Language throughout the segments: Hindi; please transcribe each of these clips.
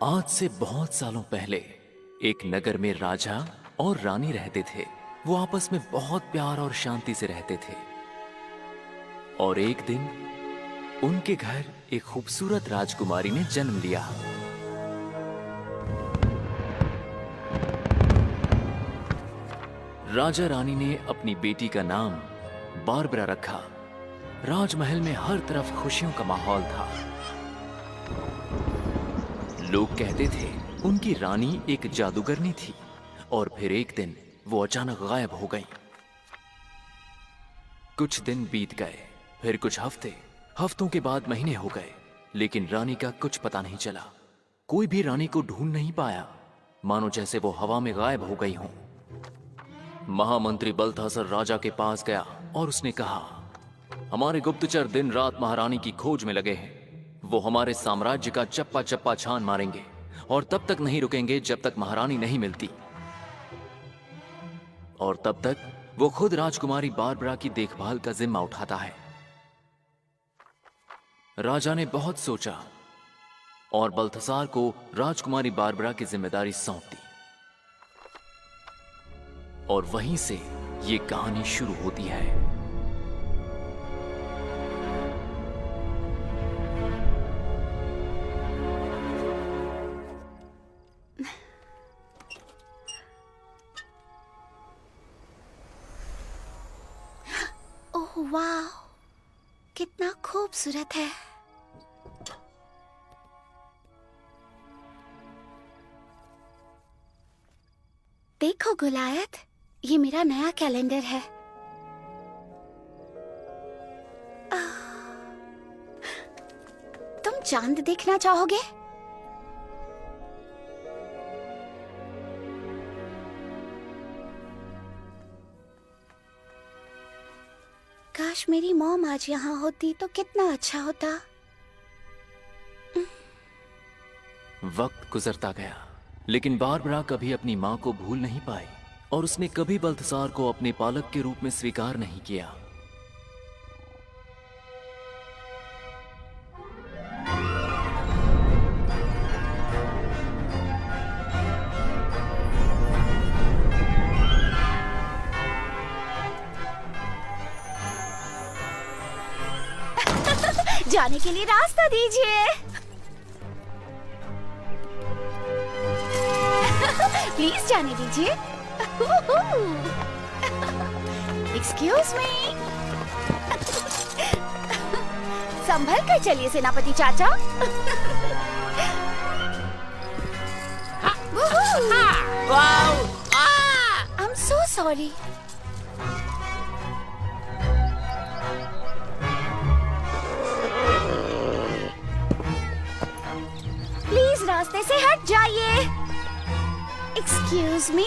आज से बहुत सालों पहले एक नगर में राजा और रानी रहते थे। वो आपस में बहुत प्यार और शांति से रहते थे। और एक दिन उनके घर एक खूबसूरत राजकुमारी ने जन्म लिया। राजा रानी ने अपनी बेटी का नाम बारबरा रखा। राजमहल में हर तरफ खुशियों का माहौल था। लोग कहते थे उनकी रानी एक जादूगरनी थी। और फिर एक दिन वो अचानक गायब हो गई। कुछ दिन बीत गए, फिर कुछ हफ्तों के बाद महीने हो गए, लेकिन रानी का कुछ पता नहीं चला। कोई भी रानी को ढूंढ नहीं पाया, मानो जैसे वो हवा में गायब हो गई हो। महामंत्री बल्थासर राजा के पास गया और उसने कहा, हमारे गुप्तचर दिन रात महारानी की खोज में लगे हैं। वो हमारे साम्राज्य का चप्पा चप्पा छान मारेंगे और तब तक नहीं रुकेंगे जब तक महारानी नहीं मिलती। और तब तक वो खुद राजकुमारी बारबरा की देखभाल का जिम्मा उठाता है। राजा ने बहुत सोचा और बल्थासार को राजकुमारी बारबरा की जिम्मेदारी सौंप दी। और वहीं से ये कहानी शुरू होती है। वाह, कितना खूबसूरत है। देखो गुलायत, ये मेरा नया कैलेंडर है। तुम चांद देखना चाहोगे? काश मेरी मॉम आज यहाँ होती तो कितना अच्छा होता। वक्त गुजरता गया, लेकिन बारबरा कभी अपनी माँ को भूल नहीं पाई और उसने कभी बल्थासार को अपने पालक के रूप में स्वीकार नहीं किया। जाने के लिए रास्ता दीजिए। प्लीज जाने दीजिए। Excuse me. संभल कर चलिए सेनापति चाचा। I am so sorry. रास्ते से हट जाइए। Excuse me.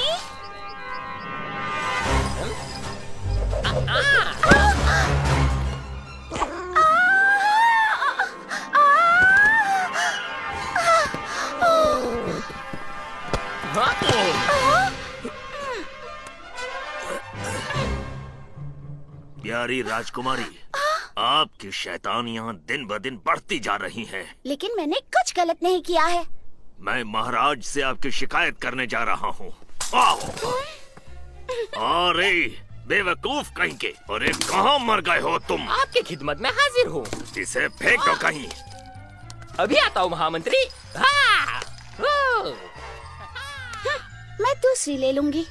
प्यारी राजकुमारी, आपकी शैतानियां दिन ब दिन बढ़ती जा रही हैं। लेकिन मैंने कुछ गलत नहीं किया है। मैं महाराज से आपकी शिकायत करने जा रहा हूँ। अरे बेवकूफ कहीं के! अरे कहाँ मर गए हो तुम? आपकी खिदमत में हाजिर हूँ। इसे फेंक दो कहीं। अभी आता हूँ महामंत्री। मैं दूसरी ले लूंगी।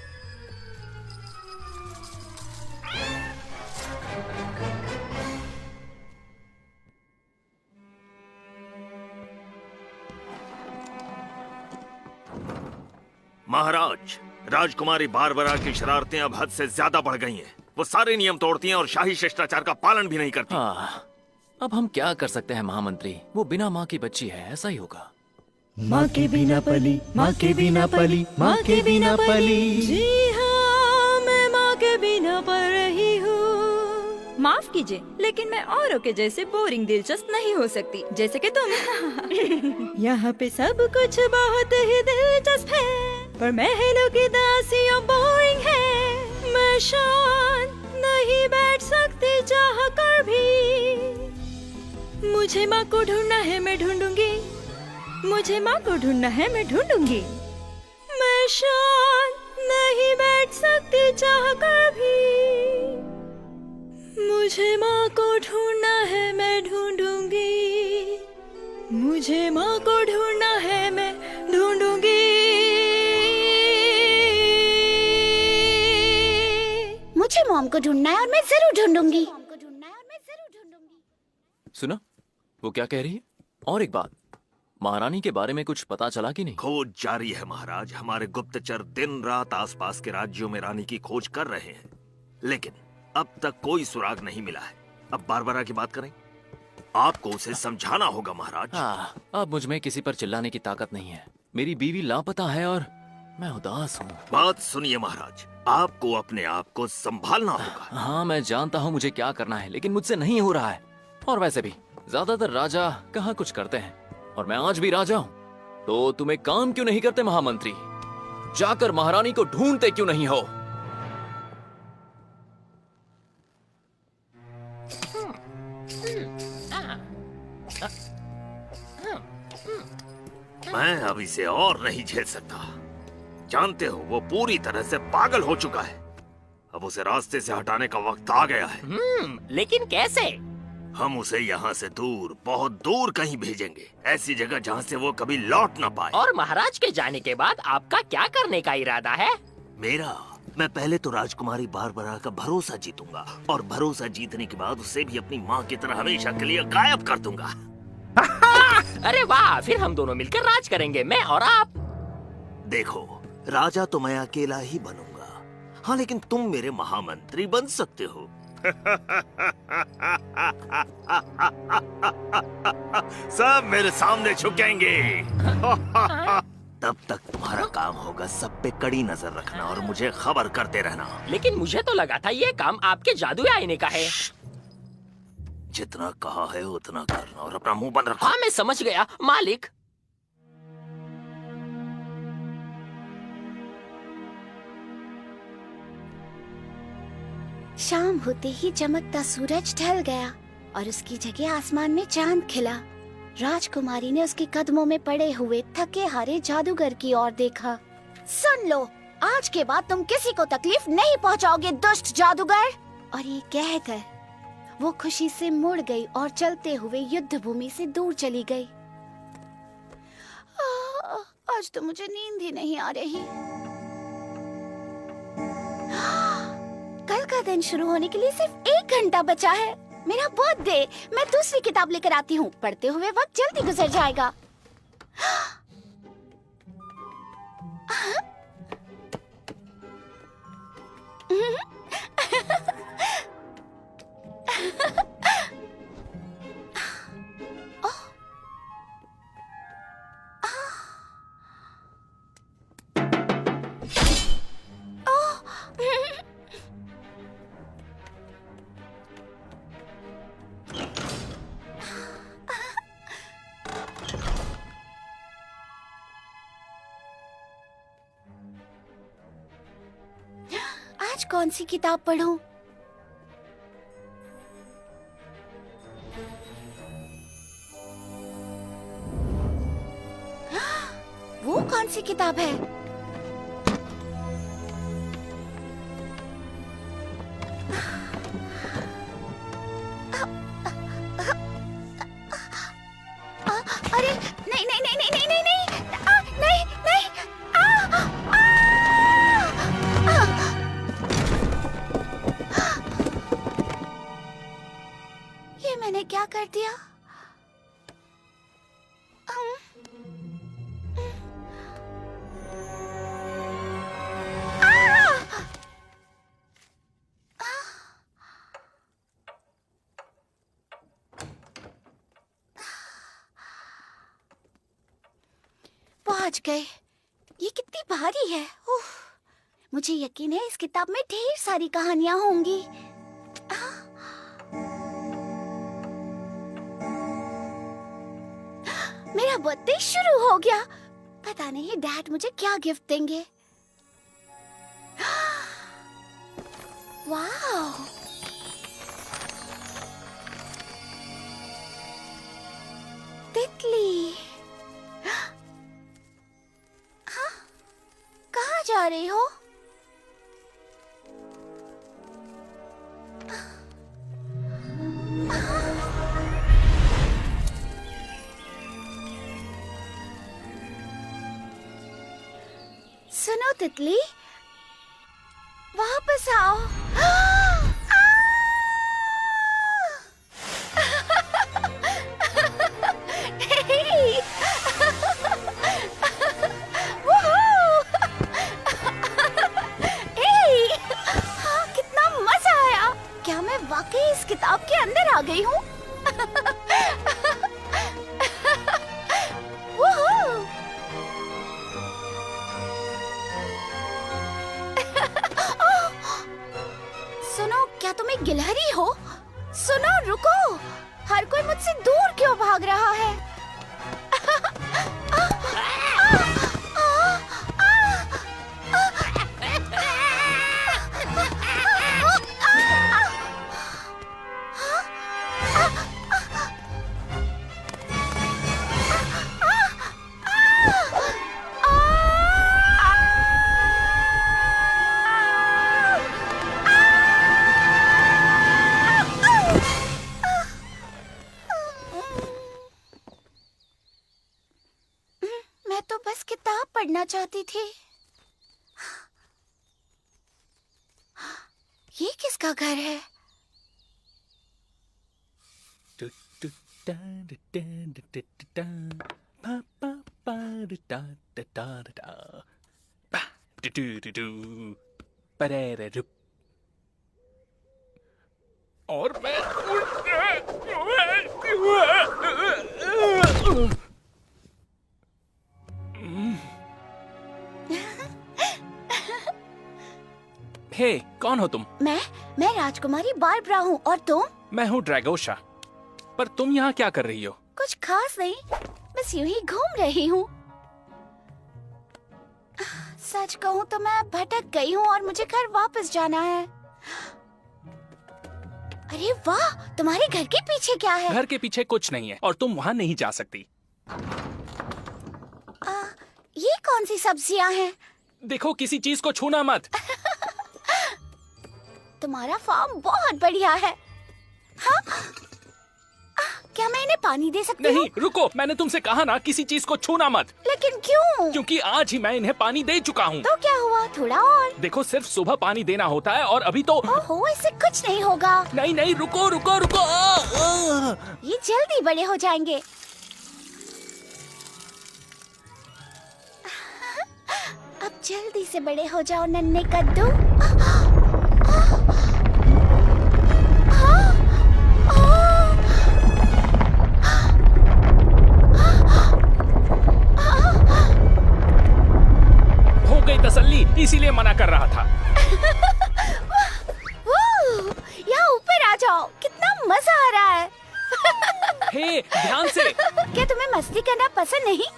महाराज, राजकुमारी बारबरा की शरारतें अब हद से ज्यादा बढ़ गई हैं। वो सारे नियम तोड़ती हैं और शाही शिष्टाचार का पालन भी नहीं करती। अब हम क्या कर सकते हैं महामंत्री? वो बिना माँ की बच्ची है, ऐसा ही होगा। माँ के बिना पली, माँ के बिना पली, माँ के बिना पली। जी हाँ, मैं माँ के बिना पल रही हूँ। माफ कीजिए, लेकिन मैं औरों के जैसे बोरिंग दिलचस्प नहीं हो सकती, जैसे कि तुम। यहाँ पे सब कुछ बहुत ही दिलचस्प है, पर महलों की दासियाँ बोरिंग है। मैं शांत नहीं बैठ सकती चाह कर भी। मुझे माँ को ढूंढना है, मैं ढूंढूंगी। मुझे माँ को ढूंढना है, मैं ढूंढूंगी। मैं शांत नहीं बैठ सकती चाह कर भी, मुझे माँ को ढूंढना है, मैं ढूंढूंगी। मुझे माँ को ढूंढना है, मैं ढूंढूंगी। मुझे मॉम को ढूंढना है और मैं जरूर ढूंढूंगी। सुना वो क्या कह रही है? और एक बात, महारानी के बारे में कुछ पता चला कि नहीं? खोज जारी है महाराज। हमारे गुप्तचर दिन रात आसपास के राज्यों में रानी की खोज कर रहे हैं, लेकिन अब तक कोई सुराग नहीं मिला है। अब बारबरा की बात करें, आपको उसे समझाना होगा महाराज। हाँ, अब मुझ में किसी पर चिल्लाने की ताकत नहीं है। मेरी बीवी लापता है और मैं उदास हूँ। बात सुनिए महाराज, आपको अपने आप को संभालना होगा। हाँ, मैं जानता हूँ मुझे क्या करना है, लेकिन मुझसे नहीं हो रहा है। और वैसे भी ज्यादातर राजा कहाँ कुछ करते हैं, और मैं आज भी राजा हूँ। तो तुम एक काम क्यों नहीं करते महामंत्री? जाकर महारानी को ढूंढते क्यों नहीं हो? मैं अब इसे और नहीं झेल सकता। जानते हो, वो पूरी तरह से पागल हो चुका है। अब उसे रास्ते से हटाने का वक्त आ गया है। लेकिन कैसे? हम उसे यहाँ से दूर, बहुत दूर कहीं भेजेंगे, ऐसी जगह जहाँ से वो कभी लौट ना पाए। और महाराज के जाने के बाद आपका क्या करने का इरादा है? मैं पहले तो राजकुमारी बारबरा का भरोसा जीतूंगा, और भरोसा जीतने के बाद उसे भी अपनी माँ की तरह हमेशा के लिए गायब कर दूंगा। अरे वाह, फिर हम दोनों मिलकर राज करेंगे, मैं और आप। देखो, राजा तो मैं अकेला ही बनूंगा, हाँ, लेकिन तुम मेरे महामंत्री बन सकते हो। सब मेरे सामने झुकेंगे। तब तक तुम्हारा काम होगा सब पे कड़ी नजर रखना और मुझे खबर करते रहना। लेकिन मुझे तो लगा था ये काम आपके जादुई आईने का है। जितना कहा है उतना करना और अपना मुंह बंद रखो। हाँ, मैं समझ गया मालिक। शाम होते ही चमकता सूरज ढल गया और उसकी जगह आसमान में चांद खिला। राजकुमारी ने उसके कदमों में पड़े हुए थके हारे जादूगर की ओर देखा। सुन लो, आज के बाद तुम किसी को तकलीफ नहीं पहुंचाओगे, दुष्ट जादूगर। और ये कहकर वो खुशी से मुड़ गई और चलते हुए युद्ध भूमि से दूर चली गई। आज तो मुझे नींद ही नहीं आ रही। कल का दिन शुरू होने के लिए सिर्फ 1 घंटा बचा है। मेरा बर्थडे। मैं दूसरी किताब लेकर आती हूँ। पढ़ते हुए वक्त जल्दी गुजर जाएगा। आज कौन सी किताब पढूं? वो कौन सी किताब है? अरे नहीं नहीं नहीं नहीं नहीं नहीं नहीं नहीं नहीं ये मैंने क्या कर दिया? पहुंच गए। ये कितनी भारी है। उफ, मुझे यकीन है इस किताब में ढेर सारी कहानियां होंगी। मेरा बर्थडे शुरू हो गया। पता नहीं डैड मुझे क्या गिफ्ट देंगे। वाह, तितली। कहाँ जा रही हो? सुनो तितली, वापस आओ। कितना मजा आया। क्या मैं वाकई इस किताब के अंदर आ गई हूँ? सुनो, क्या तुम एक गिलहरी हो? सुनो, रुको। हर कोई मुझसे दूर क्यों भाग रहा है? मैं तो बस किताब पढ़ना चाहती थी। ये किसका घर है? और मैं हे, कौन हो तुम? मैं राजकुमारी बारबरा हूँ। और तुम? मैं हूँ ड्रैगोशा। पर तुम यहाँ क्या कर रही हो? कुछ खास नहीं, बस यूं ही घूम रही हूँ। सच कहूँ तो मैं भटक गई हूँ और मुझे घर वापस जाना है। अरे वाह, तुम्हारे घर के पीछे क्या है? घर के पीछे कुछ नहीं है और तुम वहाँ नहीं जा सकती। ये कौन सी सब्जियाँ हैं? देखो, किसी चीज को छूना मत। तुम्हारा फार्म बहुत बढ़िया है। हाँ? क्या मैं इन्हें पानी दे सकती हूँ? नहीं, रुको, मैंने तुमसे कहा ना, किसी चीज को छूना मत। लेकिन क्यों? क्योंकि आज ही मैं इन्हें पानी दे चुका हूँ। तो क्या हुआ? थोड़ा और। देखो, सिर्फ सुबह पानी देना होता है और अभी तो। ओहो, इससे कुछ नहीं होगा। नहीं नहीं, रुको रुको रुको। ये जल्दी बड़े हो जाएंगे। अब जल्दी से बड़े हो जाओ नन्हे कद्दू। हो गई तसल्ली, इसीलिए मना कर रहा था। यहाँ ऊपर आ जाओ, कितना मजा आ रहा है। हे, ध्यान से। क्या तुम्हें मस्ती करना पसंद नहीं?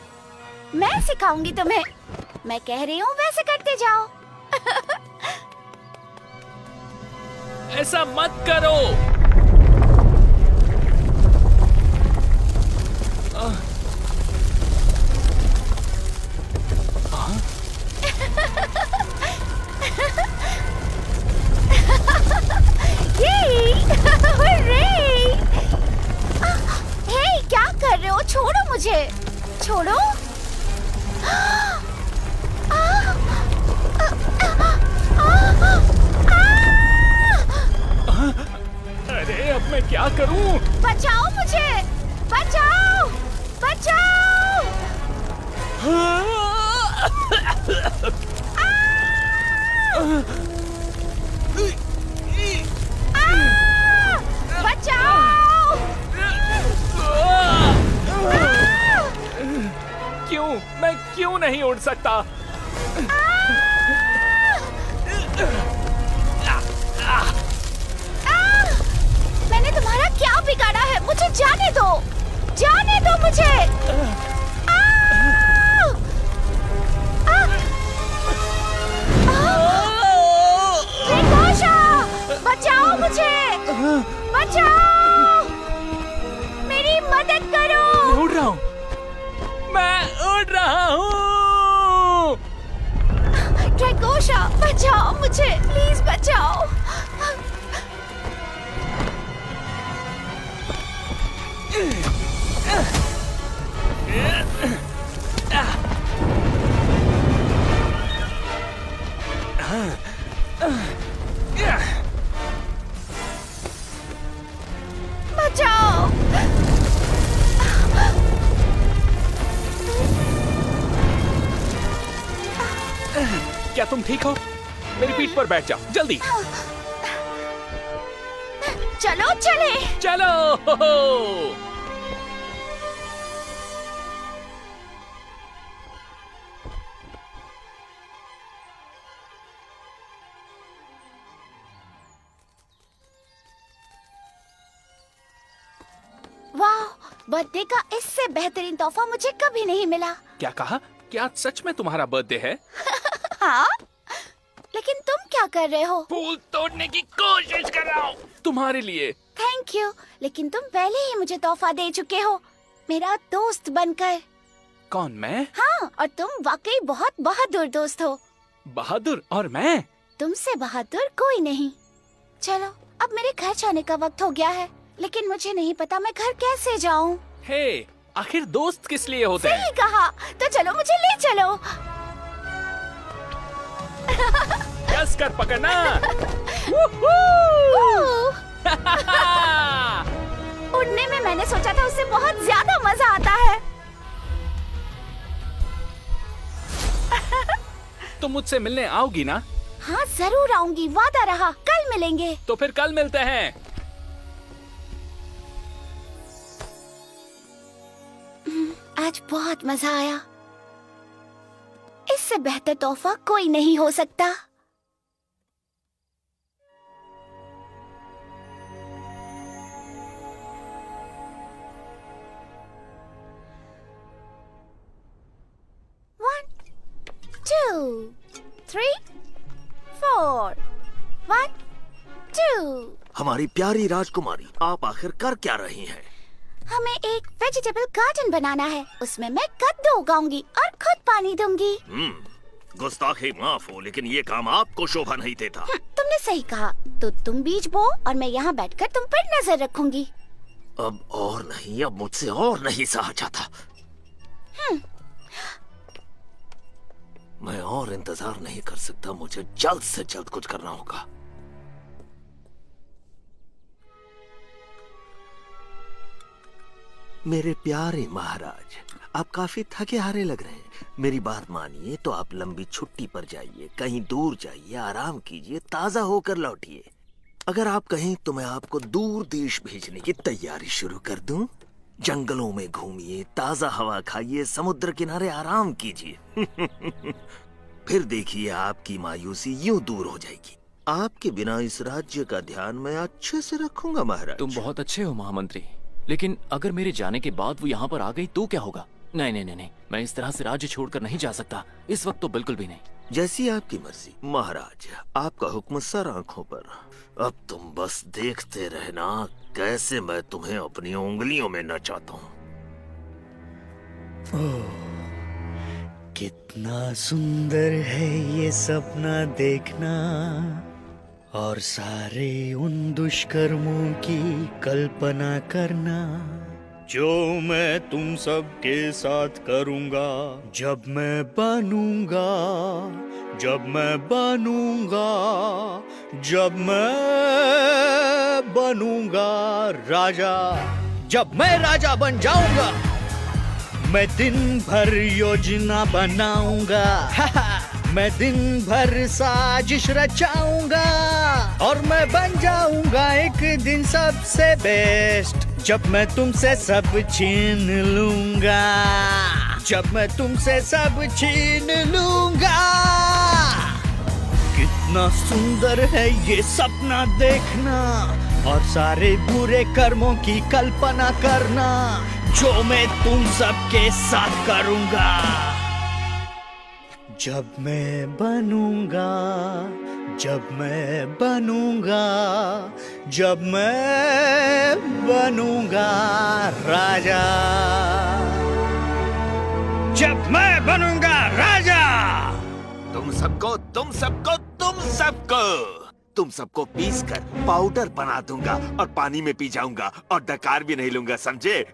मैं सिखाऊंगी तुम्हें। मैं कह रही हूँ वैसे करते जाओ। ऐसा मत करो। हे, क्या कर रहे हो? छोड़ो मुझे, छोड़ो। अरे, अब मैं क्या करूं? बचाओ मुझे, बचाओ, बचाओ। बचाओ। क्यों? मैं क्यों नहीं उड़ सकता? मैंने तुम्हारा क्या बिगाड़ा है? मुझे जाने दो, जाने दो मुझे। बचाओ मुझे, बचाओ, मेरी मदद करो। मैं उड़ रहा हूँ, मैं उड़ रहा हूँ। ड्रैगोशा, बचाओ मुझे, प्लीज बचाओ। बचाओ। क्या तुम ठीक हो? मेरी पीठ पर बैठ जाओ जल्दी। चलो चले। चलो। वाह, बर्थडे का इससे बेहतरीन तोहफा मुझे कभी नहीं मिला। क्या कहा? क्या सच में तुम्हारा बर्थडे है? हाँ, लेकिन तुम क्या कर रहे हो? फूल तोड़ने की कोशिश कर रहा हूँ तुम्हारे लिए। थैंक यू, लेकिन तुम पहले ही मुझे तोहफा दे चुके हो, मेरा दोस्त बनकर। कौन, मैं? हाँ, और तुम वाकई बहुत बहादुर दोस्त हो। बहादुर? और मैं? तुमसे बहादुर कोई नहीं। चलो, अब मेरे घर जाने का वक्त हो गया है, लेकिन मुझे नहीं पता मैं घर कैसे जाऊँ। हे, आखिर दोस्त किस लिए होते हैं? सही कहा, तो चलो मुझे ले चलो। कस कर पकड़ना। उड़ने में मैंने सोचा था उससे बहुत ज्यादा मजा आता है। तुम मुझसे मिलने आओगी ना? हाँ जरूर आऊंगी, वादा रहा। कल मिलेंगे। तो फिर कल मिलते हैं। आज बहुत मजा आया। इससे बेहतर तोहफा कोई नहीं हो सकता। One, 2, 3, 4, 1, 2। हमारी प्यारी राजकुमारी, आप आखिर कर क्या रही हैं? हमें एक वेजिटेबल गार्डन बनाना है। उसमें मैं कद्दू उगाऊंगी और खुद पानी दूंगी। गुस्ताखी माफ हो, लेकिन ये काम आपको शोभा नहीं देता। तुमने सही कहा। तो तुम बीज बो और मैं यहाँ बैठकर तुम पर नजर रखूंगी। अब और नहीं, अब मुझसे और नहीं सहा जाता। मैं और इंतजार नहीं कर सकता। मुझे जल्द से जल्द कुछ करना होगा। मेरे प्यारे महाराज, आप काफी थके हारे लग रहे हैं। मेरी बात मानिए तो आप लंबी छुट्टी पर जाइए, कहीं दूर जाइए, आराम कीजिए, ताजा होकर लौटिए। अगर आप कहें तो मैं आपको दूर देश भेजने की तैयारी शुरू कर दूं। जंगलों में घूमिए, ताजा हवा खाइए, समुद्र किनारे आराम कीजिए। फिर देखिए आपकी मायूसी यूं दूर हो जाएगी। आपके बिना इस राज्य का ध्यान मैं अच्छे से रखूंगा महाराज। तुम बहुत अच्छे हो महामंत्री, लेकिन अगर मेरे जाने के बाद वो यहाँ पर आ गई तो क्या होगा? नहीं नहीं नहीं नहीं, मैं इस तरह से राज्य छोड़कर नहीं जा सकता। इस वक्त तो बिल्कुल भी नहीं। जैसी आपकी मर्जी महाराज, आपका हुक्म सर आंखों पर। अब तुम बस देखते रहना कैसे मैं तुम्हें अपनी उंगलियों में नचाता हूँ। कितना सुंदर है ये सपना देखना, और सारे उन दुष्कर्मों की कल्पना करना जो मैं तुम सबके साथ करूंगा जब मैं बनूंगा, जब मैं बनूंगा, जब मैं बनूंगा राजा, जब मैं राजा बन जाऊंगा। मैं दिन भर योजना बनाऊंगा, मैं दिन भर साजिश रचाऊंगा, और मैं बन जाऊंगा एक दिन सबसे बेस्ट, जब मैं तुमसे सब छीन लूंगा, जब मैं तुमसे सब छीन लूंगा। कितना सुंदर है ये सपना देखना, और सारे बुरे कर्मों की कल्पना करना जो मैं तुम सबके साथ करूंगा जब मैं बनूंगा, जब मैं बनूंगा, जब मैं बनूंगा राजा, जब मैं बनूंगा राजा। तुम सबको तुम सबको पीस कर पाउडर बना दूंगा और पानी में पी जाऊंगा और डकार भी नहीं लूंगा, समझे?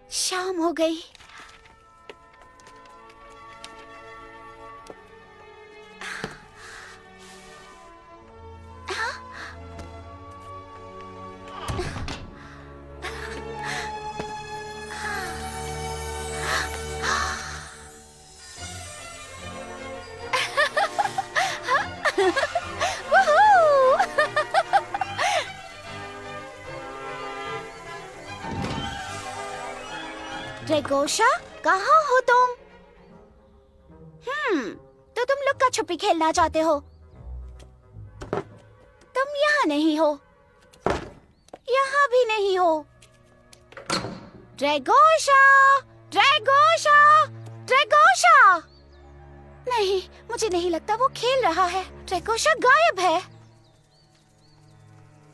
शाम हो गई। ड्रैगोशा, कहाँ हो तुम? तो तुम लुक्का छुपी खेलना चाहते हो? तुम यहाँ नहीं हो, यहाँ भी नहीं हो। ड्रैगोशा, ड्रैगोशा, ड्रैगोशा! नहीं, मुझे नहीं लगता वो खेल रहा है। ड्रैगोशा गायब है।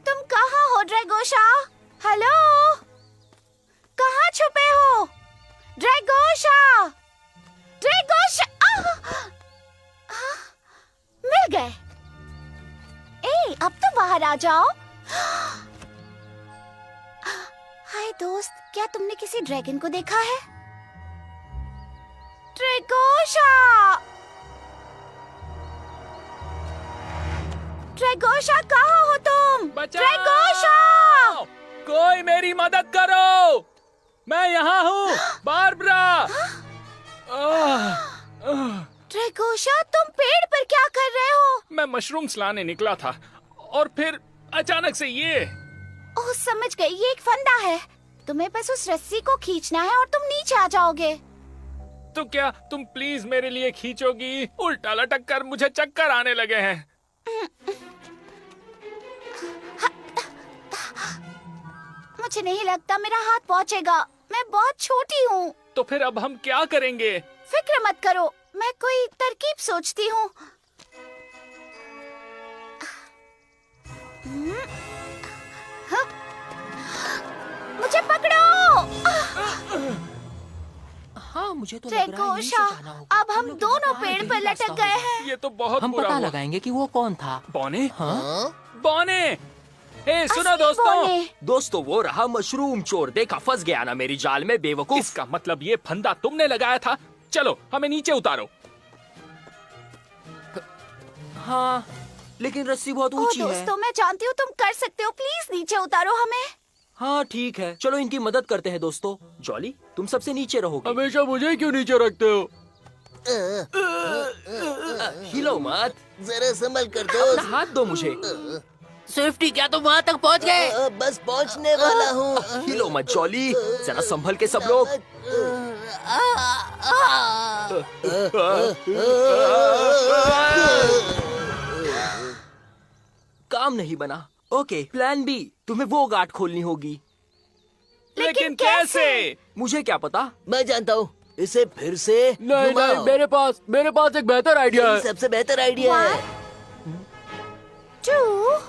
तुम कहाँ हो ड्रैगोशा? हेलो, कहाँ छुपे हो? ड्रैगोशा! ड्रैगोशा! मिल गए। अब तो बाहर आ जाओ। हाय दोस्त, क्या तुमने किसी ड्रैगन को देखा है? ड्रैगोशा! ड्रैगोशा, कहाँ हो तुम? ड्रैगोशा! कोई मेरी मदद करो, मैं यहाँ हूँ, बारबरा। ड्रैगोशा, तुम पेड़ पर क्या कर रहे हो? मैं मशरूम्स लाने निकला था और फिर अचानक से ये। ओह, समझ गई, ये एक फंदा है। तुम्हें बस उस रस्सी को खींचना है और तुम नीचे आ जाओगे। तो क्या तुम प्लीज मेरे लिए खींचोगी? उल्टा लटक कर मुझे चक्कर आने लगे हैं। मुझे नहीं लगता मेरा हाथ पहुँचेगा, मैं बहुत छोटी हूँ। तो फिर अब हम क्या करेंगे? फिक्र मत करो, मैं कोई तरकीब सोचती हूँ। मुझे पकड़ो! हाँ, मुझे तो लग रहा है यहीं से ड्रैगोशा, जाना होगा। अब हम दोनों पेड़ पर लटक गए हैं। ये तो बहुत हम बुरा पता हुआ। लगाएंगे कि वो कौन था। बॉने? हाँ? बॉने! ए, सुनो असली दोस्तों। बॉने। दोस्तों, वो रहा मशरूम चोर। देखा, फंस गया ना मेरी जाल में, बेवकूफ। इसका मतलब ये फंदा तुमने लगाया था। चलो, हमें नीचे उतारो। हाँ, लेकिन रस्सी बहुत ओह ऊंची है। दोस्तों, मैं जानती हूँ तुम कर सकते हो, प्लीज नीचे उतारो हमें। हाँ ठीक है, चलो इनकी मदद करते हैं दोस्तों। जॉली, तुम सबसे नीचे रहोगे। हमेशा मुझे क्यों नीचे रखते हो? हिलो मत, जरा संभल कर दो। अपना हाथ दो मुझे। सेफ्टी, क्या तुम वहाँ तक पहुँच गए? बस पहुँचने वाला हूँ। हिलो मत जॉली, जरा संभल के सब लोग। काम नहीं बना। ओके, प्लान बी, तुम्हें वो गांठ खोलनी होगी। लेकिन कैसे? मुझे क्या पता। मैं जानता हूँ, इसे फिर से नहीं, घुमाओ। मेरे पास एक बेहतर आइडिया यही है। सबसे बेहतर आइडिया है। 2,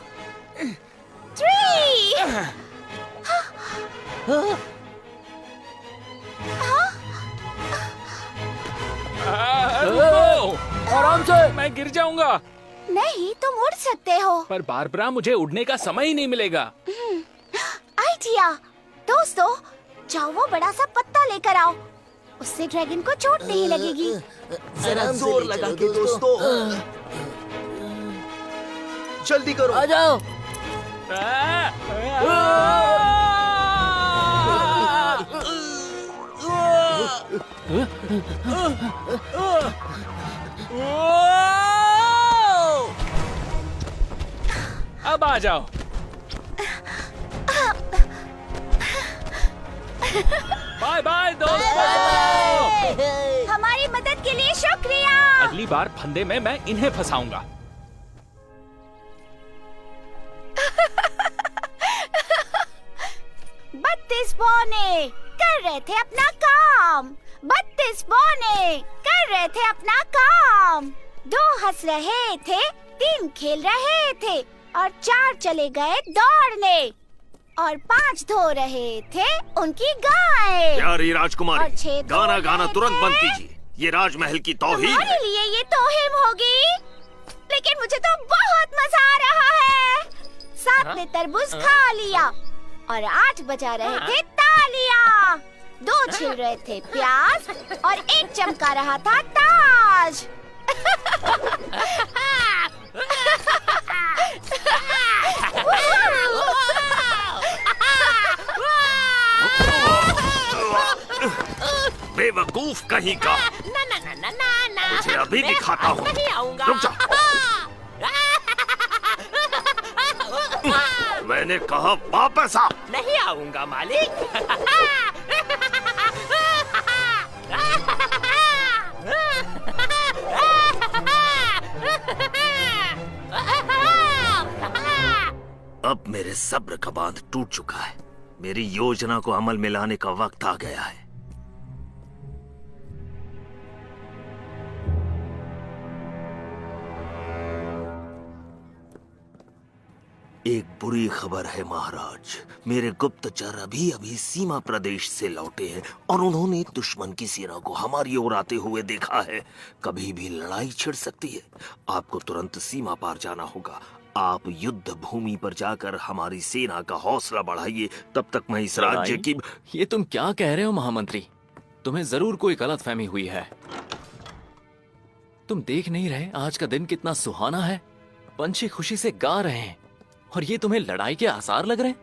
3। रुको, आराम से, मैं गिर जाऊंगा। नहीं, तुम उड़ सकते हो। पर बारबरा, मुझे उड़ने का समय ही नहीं मिलेगा। आइडिया! दोस्तों, जाओ वो बड़ा सा पत्ता लेकर आओ, उससे ड्रैगन को चोट नहीं लगेगी। जरा आराम से जोर ले लगा चलो के दोस्तों। जल्दी करो। आ जाओ। अब आ जाओ। बाय बाय दोस्तों। हमारी मदद के लिए शुक्रिया। अगली बार फंदे में मैं इन्हें फंसाऊंगा। पौने कर रहे थे अपना काम, 32 पौने कर रहे थे अपना काम, 2 हंस रहे थे, 3 खेल रहे थे और 4 चले गए दौड़ने और 5 धो रहे थे उनकी गाय। प्यारी राजकुमारी, और 6 गाना गाना तुरंत बंद कीजिए। ये राजमहल की तौहीन तुम्हारे है। लिए ये तौहीन होगी, लेकिन मुझे तो बहुत मजा आ रहा है। 7 ने तरबूज खा लिया और 8 बजा रहे थे तालियां, 2 छिल रहे थे प्याज और 1 चमका रहा था ताज। बेवकूफ कहीं का। ना ना ना ना ना ना, मुझे अभी मैं दिखाता हूँ। नहीं आऊंगा। रुक जा। मैंने कहा वापस आ। नहीं आऊंगा मालिक। अब मेरे सब्र का बांध टूट चुका है। मेरी योजना को अमल में लाने का वक्त आ गया है। एक बुरी खबर है महाराज, मेरे गुप्तचर अभी अभी सीमा प्रदेश से लौटे हैं और उन्होंने दुश्मन की सेना को हमारी ओर आते हुए देखा है। कभी भी लड़ाई छिड़ सकती है। आपको तुरंत सीमा पार जाना होगा। आप युद्ध भूमि पर जाकर हमारी सेना का हौसला बढ़ाइए। तब तक मैं इस राज्य की। ये तुम क्या कह रहे हो महामंत्री? तुम्हें जरूर कोई गलतफहमी हुई है। तुम देख नहीं रहे आज का दिन कितना सुहाना है? पंछी खुशी से गा रहे हैं और ये तुम्हें लड़ाई के आसार लग रहे हैं?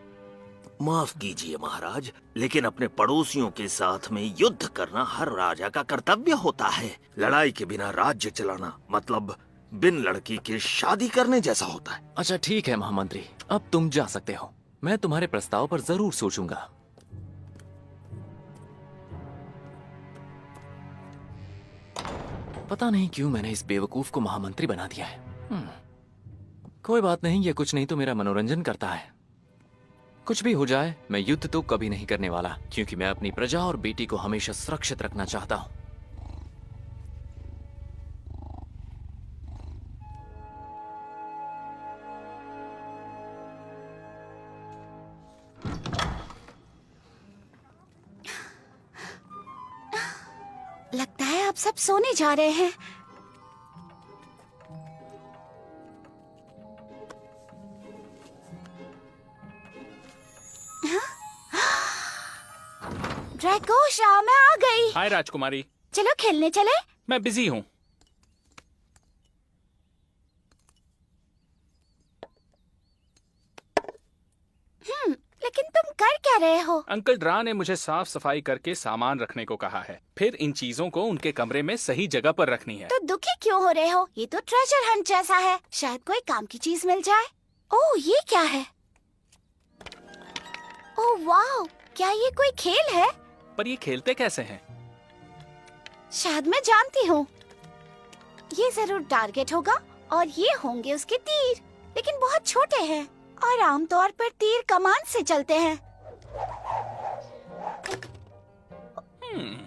माफ कीजिए महाराज, लेकिन अपने पड़ोसियों के साथ में युद्ध करना हर राजा का कर्तव्य होता है। लड़ाई के बिना राज्य चलाना मतलब बिन लड़की के शादी करने जैसा होता है। अच्छा ठीक है महामंत्री, अब तुम जा सकते हो। मैं तुम्हारे प्रस्ताव पर जरूर सोचूंगा। पता नहीं क्यों मैंने इस बेवकूफ को महामंत्री बना दिया है। कोई बात नहीं, ये कुछ नहीं तो मेरा मनोरंजन करता है। कुछ भी हो जाए मैं युद्ध तो कभी नहीं करने वाला, क्योंकि मैं अपनी प्रजा और बेटी को हमेशा सुरक्षित रखना चाहता हूं। लगता है आप सब सोने जा रहे हैं। ड्रैकोशा, मैं आ गई। हाय राजकुमारी। चलो खेलने चले। मैं बिजी हूँ। लेकिन तुम कर क्या रहे हो? अंकल ड्रा ने मुझे साफ सफाई करके सामान रखने को कहा है। फिर इन चीजों को उनके कमरे में सही जगह पर रखनी है। तो दुखी क्यों हो रहे हो? ये तो ट्रेजर हंट जैसा है। शायद कोई काम की चीज मिल जाए। ओह, ये क्या है? ओह वाह, क्या ये कोई खेल है? पर ये खेलते कैसे हैं? शायद मैं जानती हूँ। ये जरूर टारगेट होगा और ये होंगे उसके तीर, लेकिन बहुत छोटे हैं और आमतौर पर तीर कमान से चलते हैं।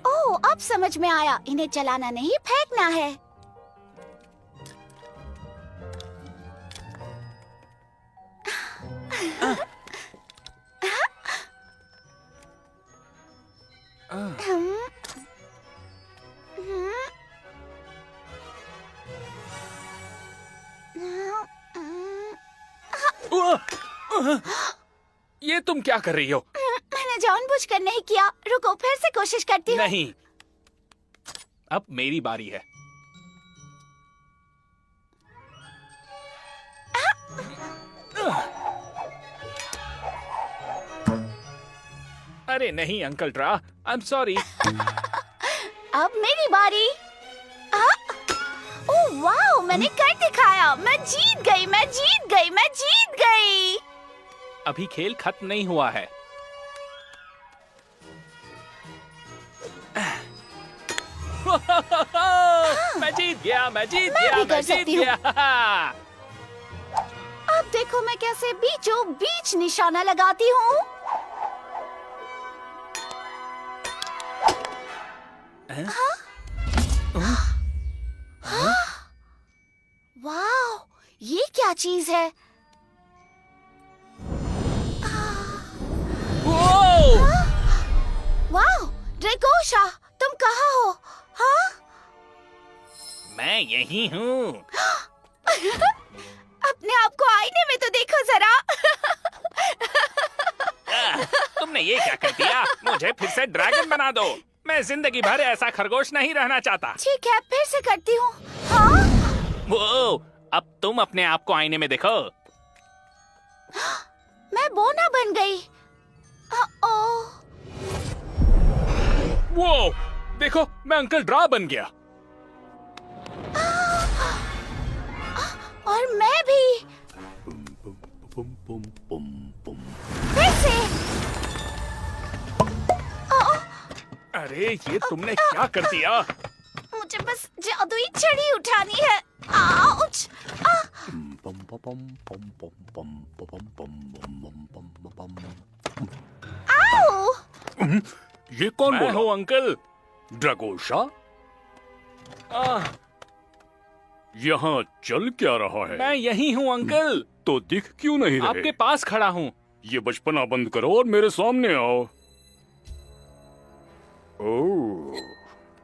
ओह, अब समझ में आया। इन्हें चलाना नहीं, फेंकना है। ये तुम क्या कर रही हो? मैंने जानबूझकर नहीं किया। रुको, फिर से कोशिश करती हूँ। नहीं, अब मेरी बारी है। अरे नहीं uncle draw, I am sorry. अब मेरी बारी। ओह वाह, मैंने कर दिखाया। मैं जीत गई, मैं जीत गई, मैं जीत गई। अभी खेल खत्म नहीं हुआ है। मैं जीत गया, मैं जीत मैं गया, भी कर मैं जीत सकती हूँ। गया। अब देखो मैं कैसे बीचों बीच निशाना लगाती हूँ। वाह, ये क्या चीज है? वाह, ड्रैगोशा, तुम कहाँ हो? हाँ? मैं यही हूँ। अपने आप को आईने में तो देखो जरा। तुमने ये क्या कर दिया? मुझे फिर से ड्रैगन बना दो। मैं जिंदगी भर ऐसा खरगोश नहीं रहना चाहता। ठीक है, फिर से करती हूँ। हाँ? वो, अब तुम अपने आप को आईने में देखो। मैं बोना बन गई। ओ, वो, देखो, मैं अंकल ड्रा बन गया। और मैं भी। फिर से। अरे ये तुमने क्या कर दिया? मुझे बस जादुई छड़ी उठानी है। आउच! आओ! ये कौन मैं बोला? हूँ अंकल। ड्रैगोशा, यहाँ चल क्या रहा है? मैं यही हूँ अंकल। तो दिख क्यों नहीं रहे? आपके पास खड़ा हूँ। ये बचपना बंद करो और मेरे सामने आओ। ओह,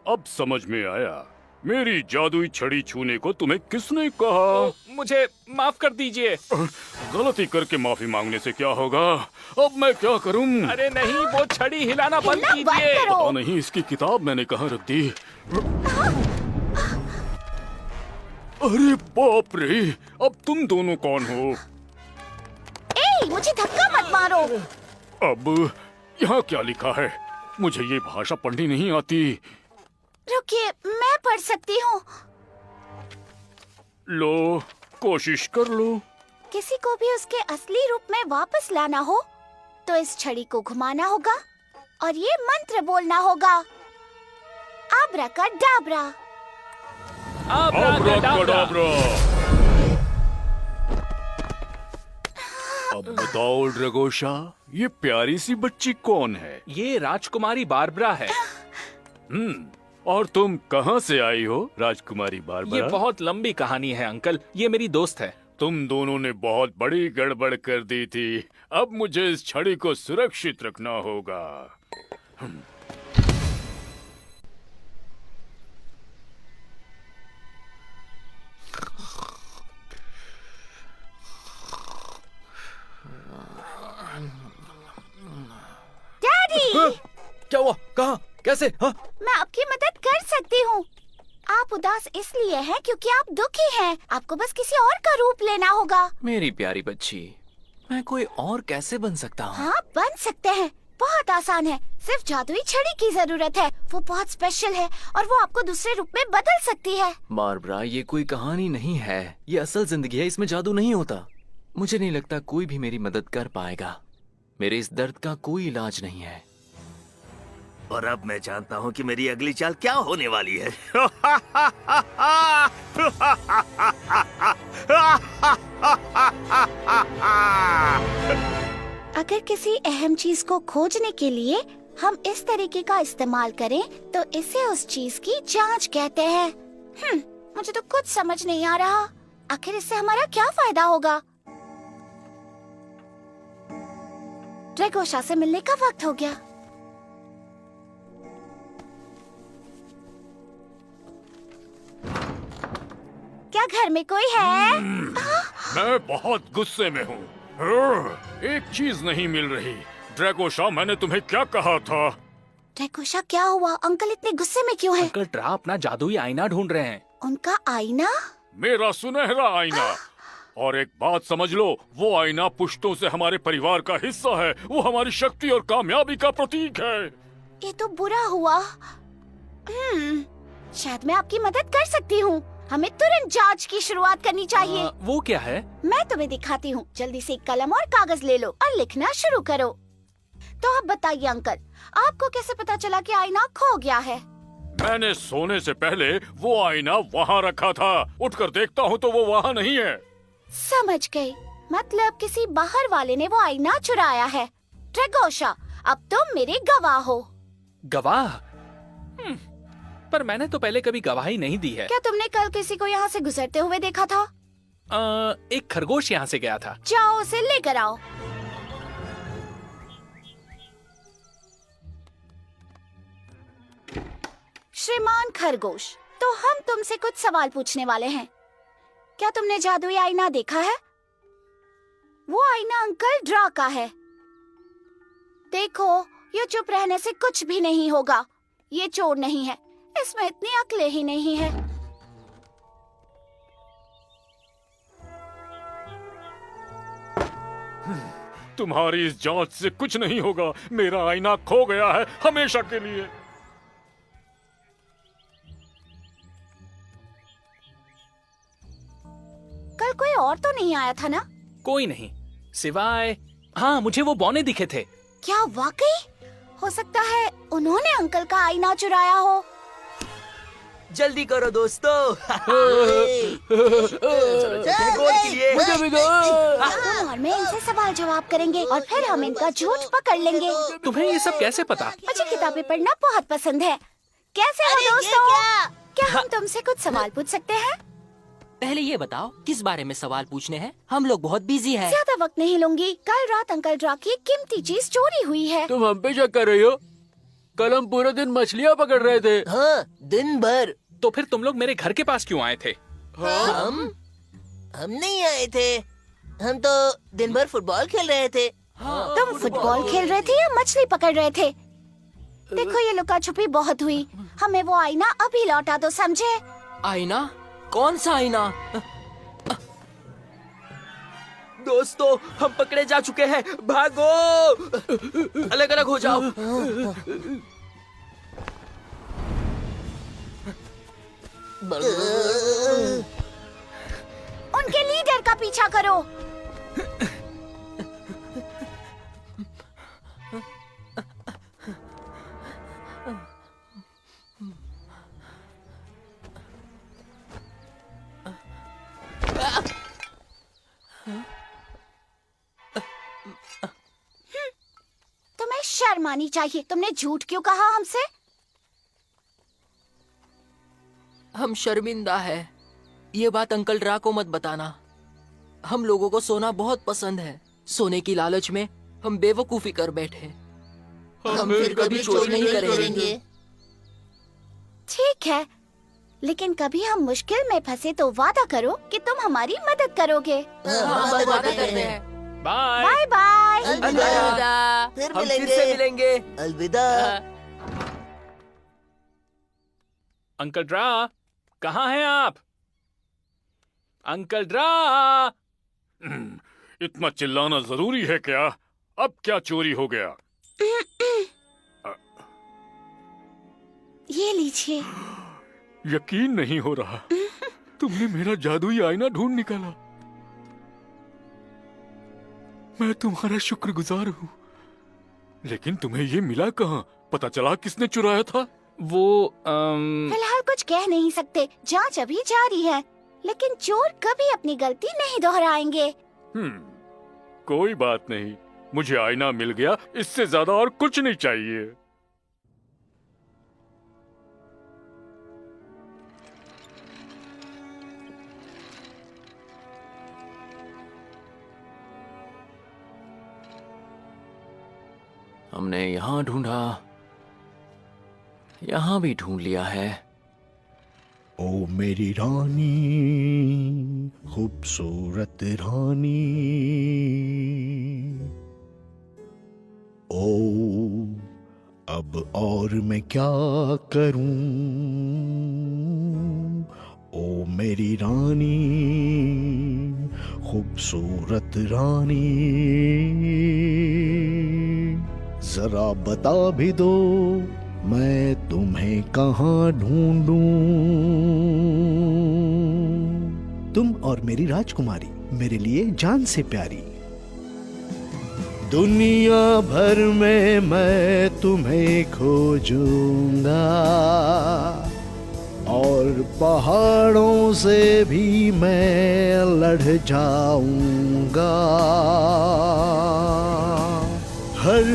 अब समझ में आया। मेरी जादुई छड़ी छूने को तुम्हें किसने कहा? मुझे माफ कर दीजिए। गलती करके माफी मांगने से क्या होगा? अब मैं क्या करूं? अरे नहीं, वो छड़ी हिलाना बंद हिलना बंद कीजिए। करो। पता नहीं इसकी किताब मैंने कहाँ रख दी। अरे बाप रे! अब तुम दोनों कौन हो? ए, मुझे धक्का मत मारो। अब यहाँ क्या लिखा है? मुझे ये भाषा पढ़नी नहीं आती। रुकिए, मैं पढ़ सकती हूँ। लो, कोशिश कर लो। किसी को भी उसके असली रूप में वापस लाना हो तो इस छड़ी को घुमाना होगा और ये मंत्र बोलना होगा। आब्राकाडाब्रा। आब्राकाडाब्रा। अब बताओ ड्रैगोशा, ये प्यारी सी बच्ची कौन है? ये राजकुमारी बारबरा है। और तुम कहाँ से आई हो, राजकुमारी बारबरा? ये बहुत लंबी कहानी है अंकल। ये मेरी दोस्त है। तुम दोनों ने बहुत बड़ी गड़बड़ कर दी थी। अब मुझे इस छड़ी को सुरक्षित रखना होगा। डैडी! क्या हुआ? कहाँ? कैसे? हाँ? मैं आपकी मदद कर सकती हूँ। आप उदास इसलिए हैं क्योंकि आप दुखी हैं। आपको बस किसी और का रूप लेना होगा। मेरी प्यारी बच्ची, मैं कोई और कैसे बन सकता हूँ? हाँ, बन सकते हैं। बहुत आसान है। सिर्फ जादुई छड़ी की जरूरत है। वो बहुत स्पेशल है और वो आपको दूसरे रूप में बदल सकती है। बारबरा, ये कोई कहानी नहीं है। ये असल जिंदगी है। इसमें जादू नहीं होता। मुझे नहीं लगता कोई भी मेरी मदद कर पाएगा। मेरे इस दर्द का कोई इलाज नहीं है। और अब मैं जानता हूँ कि मेरी अगली चाल क्या होने वाली है। अगर किसी अहम चीज को खोजने के लिए हम इस तरीके का इस्तेमाल करें तो इसे उस चीज की जांच कहते हैं। मुझे तो कुछ समझ नहीं आ रहा। आखिर इससे हमारा क्या फायदा होगा? ड्रैगोशा से मिलने का वक्त हो गया। क्या घर में कोई है? मैं बहुत गुस्से में हूँ। एक चीज नहीं मिल रही। ड्रैगोशा, मैंने तुम्हें क्या कहा था? ड्रैगोशा, क्या हुआ? अंकल इतने गुस्से में क्यों हैं? अंकल ड्रा अपना जादुई आईना ढूंढ रहे हैं। उनका आईना? मेरा सुनहरा आईना। और एक बात समझ लो, वो आईना पुश्तों से हमारे परिवार का हिस्सा है। वो हमारी शक्ति और कामयाबी का प्रतीक है। ये तो बुरा हुआ। शायद मैं आपकी मदद कर सकती हूँ। हमें तुरंत जांच की शुरुआत करनी चाहिए। वो क्या है? मैं तुम्हें दिखाती हूँ। जल्दी से एक कलम और कागज ले लो और लिखना शुरू करो। तो अब बताइए अंकल, आपको कैसे पता चला कि आईना खो गया है? मैंने सोने से पहले वो आईना वहाँ रखा था। उठकर देखता हूँ तो वो वहाँ नहीं है। समझ गई। मतलब किसी बाहर वाले ने वो आईना चुराया है। ड्रैगोशा, अब तुम मेरे गवाह हो। गवाह? पर मैंने तो पहले कभी गवाही नहीं दी है। क्या तुमने कल किसी को यहाँ से गुजरते हुए देखा था? एक खरगोश यहाँ से गया था। जाओ उसे लेकर आओ। श्रीमान खरगोश, तो हम तुमसे कुछ सवाल पूछने वाले हैं। क्या तुमने जादुई आईना देखा है? वो आईना अंकल ड्रा का है। देखो, ये चुप रहने से कुछ भी नहीं होगा। ये चोर नहीं है, इसमें इतनी अक्ल ही नहीं है। तुम्हारी इस जांच से कुछ नहीं होगा। मेरा आईना खो गया है हमेशा के लिए। कल कोई और तो नहीं आया था ना? कोई नहीं, सिवाय हाँ, मुझे वो बौने दिखे थे। क्या वाकई? हो सकता है उन्होंने अंकल का आईना चुराया हो। जल्दी करो दोस्तों। गोल के लिए। तुम और मैं इनसे सवाल जवाब करेंगे और फिर हम इनका झूठ पकड़ लेंगे। तुम्हें ये सब कैसे पता? मुझे किताबें पढ़ना बहुत पसंद है। कैसे हो दोस्तों? क्या हम तुमसे कुछ सवाल पूछ सकते हैं? पहले ये बताओ, किस बारे में सवाल पूछने हैं? हम लोग बहुत बिजी हैं। ज्यादा वक्त नहीं लूंगी। कल रात अंकल ड्रा की कीमती चीज चोरी हुई है। तुम हम पे शक कर रही हो? कल हम पूरे दिन मछलियाँ पकड़ रहे थे। हाँ, दिन भर। तो फिर तुम लोग मेरे घर के पास क्यों आए थे? हम नहीं आए थे। हम तो दिन भर फुटबॉल खेल रहे थे। तुम फुटबॉल खेल रहे थे या मछली पकड़ रहे थे? देखो, ये लुका छुपी बहुत हुई। हमें वो आईना अभी लौटा दो, समझे? आईना? कौन सा आईना? दोस्तों, हम पकड़े जा चुके हैं। भागो, अलग अलग हो जाओ। उनके लीडर का पीछा करो। तुम्हें शर्म आनी चाहिए। तुमने झूठ क्यों कहा हमसे? हम शर्मिंदा है। ये बात अंकल ड्रा को मत बताना। हम लोगों को सोना बहुत पसंद है। सोने की लालच में हम बेवकूफी कर बैठे। हम फिर कभी चोरी नहीं करेंगे। ठीक है, लेकिन कभी हम मुश्किल में फंसे तो वादा करो कि तुम हमारी मदद करोगे। वादा करते हैं। Bye bye bye. अलविदा। फिर से मिलेंगे। अलविदा। अंकल ड्रा, कहाँ हैं आप? Uncle draw. इतना चिल्लाना जरूरी है क्या? अब क्या चोरी हो गया? ये लीजिए। यकीन नहीं हो रहा। तुमने मेरा जादुई आईना ढूंढ निकाला। मैं तुम्हारा शुक्रगुजार हूँ। लेकिन तुम्हें ये मिला कहाँ? पता चला किसने चुराया था? वो फिलहाल कुछ कह नहीं सकते। जांच अभी जारी है, लेकिन चोर कभी अपनी गलती नहीं दोहराएंगे। कोई बात नहीं, मुझे आईना मिल गया। इससे ज्यादा और कुछ नहीं चाहिए। हमने यहाँ ढूंढा, यहाँ भी ढूंढ लिया है। ओ मेरी रानी, खूबसूरत रानी, ओ अब और मैं क्या करूं? ओ मेरी रानी, खूबसूरत रानी, जरा बता भी दो मैं तुम्हें कहाँ ढूंढूं? तुम और मेरी राजकुमारी मेरे लिए जान से प्यारी। दुनिया भर में मैं तुम्हें खोजूंगा और पहाड़ों से भी मैं लड़ जाऊंगा। हर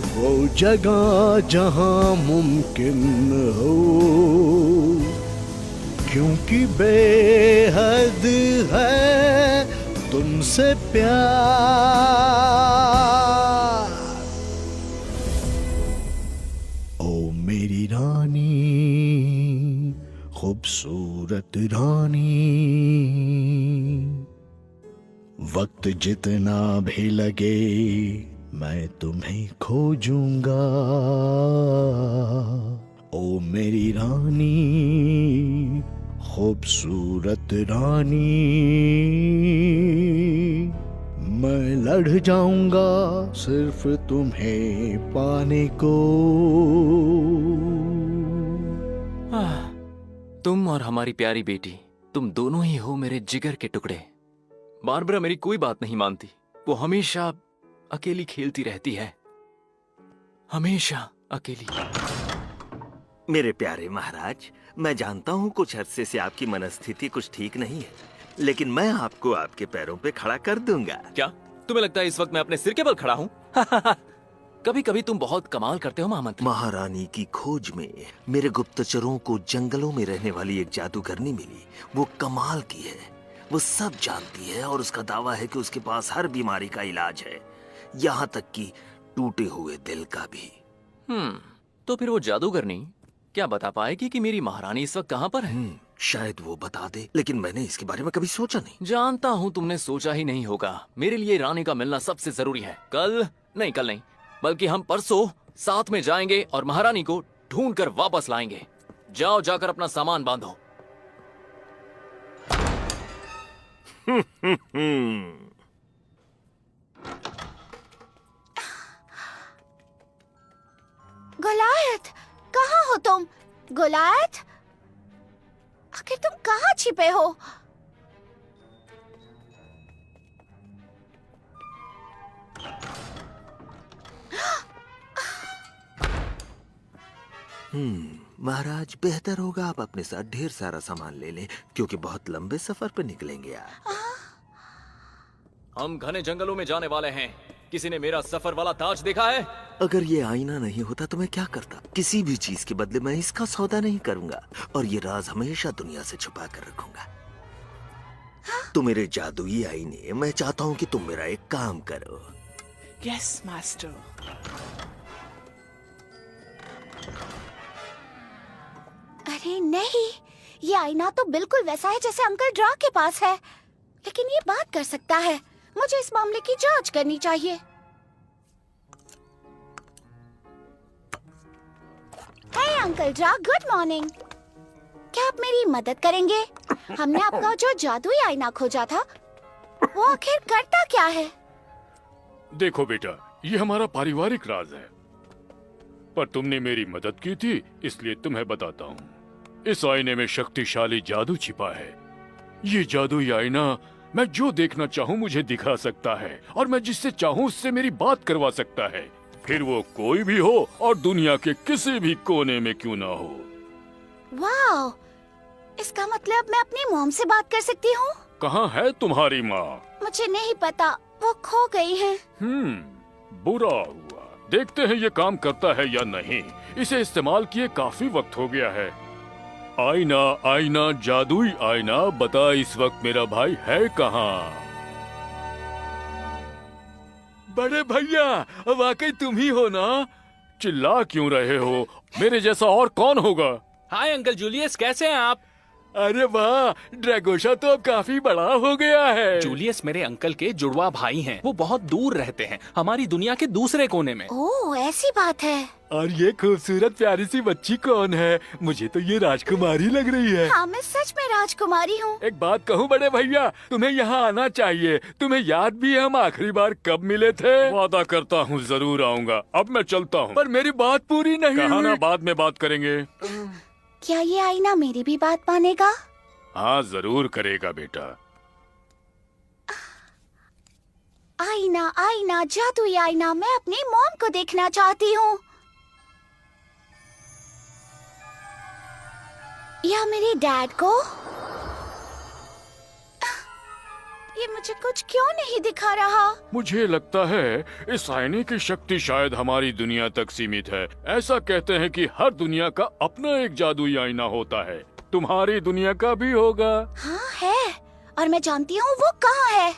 वो जगह जहां मुमकिन हो, क्योंकि बेहद है तुमसे प्यार। ओ मेरी रानी, खूबसूरत रानी, वक्त जितना भी लगे मैं तुम्हें खोजूंगा। ओ मेरी रानी, खूबसूरत रानी, मैं लड़ जाऊंगा सिर्फ तुम्हें पाने को। तुम और हमारी प्यारी बेटी, तुम दोनों ही हो मेरे जिगर के टुकड़े। बारबरा मेरी कोई बात नहीं मानती, वो हमेशा अकेली खेलती रहती है, हमेशा अकेली। मेरे प्यारे महाराज, मैं जानता हूँ कुछ अरसे से आपकी मनस्थिति कुछ ठीक नहीं है, लेकिन मैं आपको आपके पैरों पे खड़ा कर दूंगा। क्या तुम्हें लगता है इस वक्त मैं अपने सिर के बल खड़ा हूँ? कभी कभी तुम बहुत कमाल करते हो महामंत्री। महारानी की खोज में मेरे गुप्तचरों को जंगलों में रहने वाली एक जादूगरनी मिली। वो कमाल की है, वो सब जानती है और उसका दावा है कि उसके पास हर बीमारी का इलाज है, यहाँ तक कि टूटे हुए दिल का भी। तो फिर वो जादूगरनी क्या बता पाएगी कि मेरी महारानी इस वक्त कहाँ पर है? शायद वो बता दे, लेकिन मैंने इसके बारे में कभी सोचा नहीं। जानता हूँ तुमने सोचा ही नहीं होगा। मेरे लिए रानी का मिलना सबसे जरूरी है। कल नहीं, बल्कि हम परसों साथ में जाएंगे और महारानी को ढूंढ कर वापस लाएंगे। जाओ, जाकर अपना सामान बांधो। गोलायत, कहाँ हो तुम? गोलायत, आखिर तुम कहाँ छिपे हो? महाराज, बेहतर होगा आप अपने साथ ढेर सारा सामान ले लें, क्योंकि बहुत लंबे सफर पर निकलेंगे आप। हम घने जंगलों में जाने वाले हैं। किसी ने मेरा सफर वाला ताज देखा है? अगर ये आईना नहीं होता तो मैं क्या करता? किसी भी चीज के बदले मैं इसका सौदा नहीं करूंगा, और ये राज हमेशा दुनिया से छुपा कर रखूंगा। तो मेरे जादुई आईने, मैं चाहता हूँ कि तुम मेरा एक काम करो। Yes master. अरे नहीं, ये आईना तो बिल्कुल वैसा है जैसे अंकल ड्रा के पास है, लेकिन ये बात कर सकता है। मुझे इस मामले की जांच करनी चाहिए। हे अंकल ड्रा, गुड मॉर्निंग। क्या आप मेरी मदद करेंगे? हमने आपका जो जादुई आईना खोजा था, वो आखिर करता क्या है? देखो बेटा, ये हमारा पारिवारिक राज है, पर तुमने मेरी मदद की थी इसलिए तुम्हें बताता हूँ। इस आईने में शक्तिशाली जादू छिपा है। ये जादुई आईना मैं जो देखना चाहूँ मुझे दिखा सकता है, और मैं जिससे चाहूँ उससे मेरी बात करवा सकता है, फिर वो कोई भी हो और दुनिया के किसी भी कोने में क्यों ना हो। वाह, इसका मतलब मैं अपनी मॉम से बात कर सकती हूँ? कहाँ है तुम्हारी माँ? मुझे नहीं पता, वो खो गई है। बुरा हुआ। देखते हैं ये काम करता है या नहीं। इसे इस्तेमाल किए काफी वक्त हो गया है। आईना, आईना, जादुई आईना, बता इस वक्त मेरा भाई है कहाँ? बड़े भैया, वाकई तुम ही हो ना? चिल्ला क्यों रहे हो? मेरे जैसा और कौन होगा? हाय अंकल जूलियस, कैसे हैं आप? अरे वाह, ड्रैगोशा तो अब काफी बड़ा हो गया है। जूलियस मेरे अंकल के जुड़वा भाई हैं। वो बहुत दूर रहते हैं, हमारी दुनिया के दूसरे कोने में। ओह, ऐसी बात है। और ये खूबसूरत प्यारी सी बच्ची कौन है? मुझे तो ये राजकुमारी लग रही है। हाँ, मैं सच में राजकुमारी हूँ। एक बात कहूँ बड़े भैया, तुम्हें यहाँ आना चाहिए। तुम्हें याद भी है हम आखिरी बार कब मिले थे? वादा करता हूँ जरूर आऊँगा। अब मैं चलता हूँ, पर मेरी बात पूरी नहीं हुई। ना, बाद में बात करेंगे। क्या ये आईना मेरी भी बात मानेगा? हाँ, जरूर करेगा बेटा। आईना, आईना, जादुई आईना, मैं अपनी मॉम को देखना चाहती हूँ। या मेरे डैड को? ये मुझे कुछ क्यों नहीं दिखा रहा? मुझे लगता है इस आईने की शक्ति शायद हमारी दुनिया तक सीमित है। ऐसा कहते हैं कि हर दुनिया का अपना एक जादुई आईना होता है। तुम्हारी दुनिया का भी होगा। हाँ है, और मैं जानती हूँ वो कहाँ है।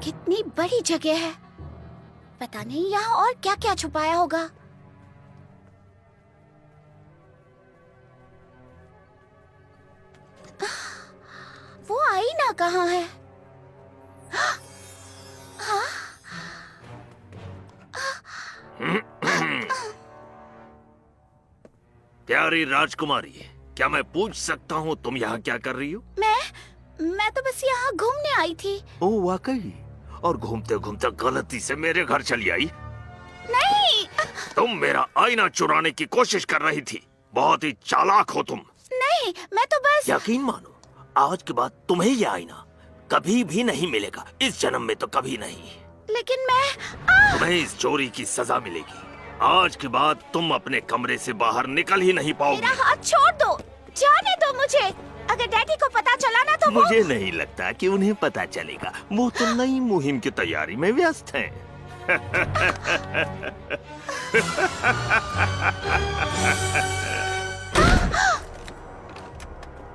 कितनी बड़ी जगह है, पता नहीं यहाँ और क्या क्या छुपाया होगा। वो आईना कहाँ है? प्यारी राजकुमारी, क्या मैं पूछ सकता हूँ तुम यहाँ क्या कर रही हो? मैं तो बस यहाँ घूमने आई थी। ओह वाकई? और घूमते घूमते गलती से मेरे घर चली आई? नहीं। तुम मेरा आईना चुराने की कोशिश कर रही थी। बहुत ही चालाक हो तुम। नहीं, मैं तो बस। यकीन मानो, आज के बाद तुम्हें ये आईना कभी भी नहीं मिलेगा। इस जन्म में तो कभी नहीं। लेकिन मैं तुम्हें इस चोरी की सजा मिलेगी। आज के बाद तुम अपने कमरे से बाहर निकल ही नहीं पाओगे। मेरा हाथ छोड़ दो, जाने दो मुझे। अगर डैडी को पता चला ना तो मुझे नहीं लगता कि उन्हें पता चलेगा। वो तो नई मुहिम की तैयारी में व्यस्त हैं।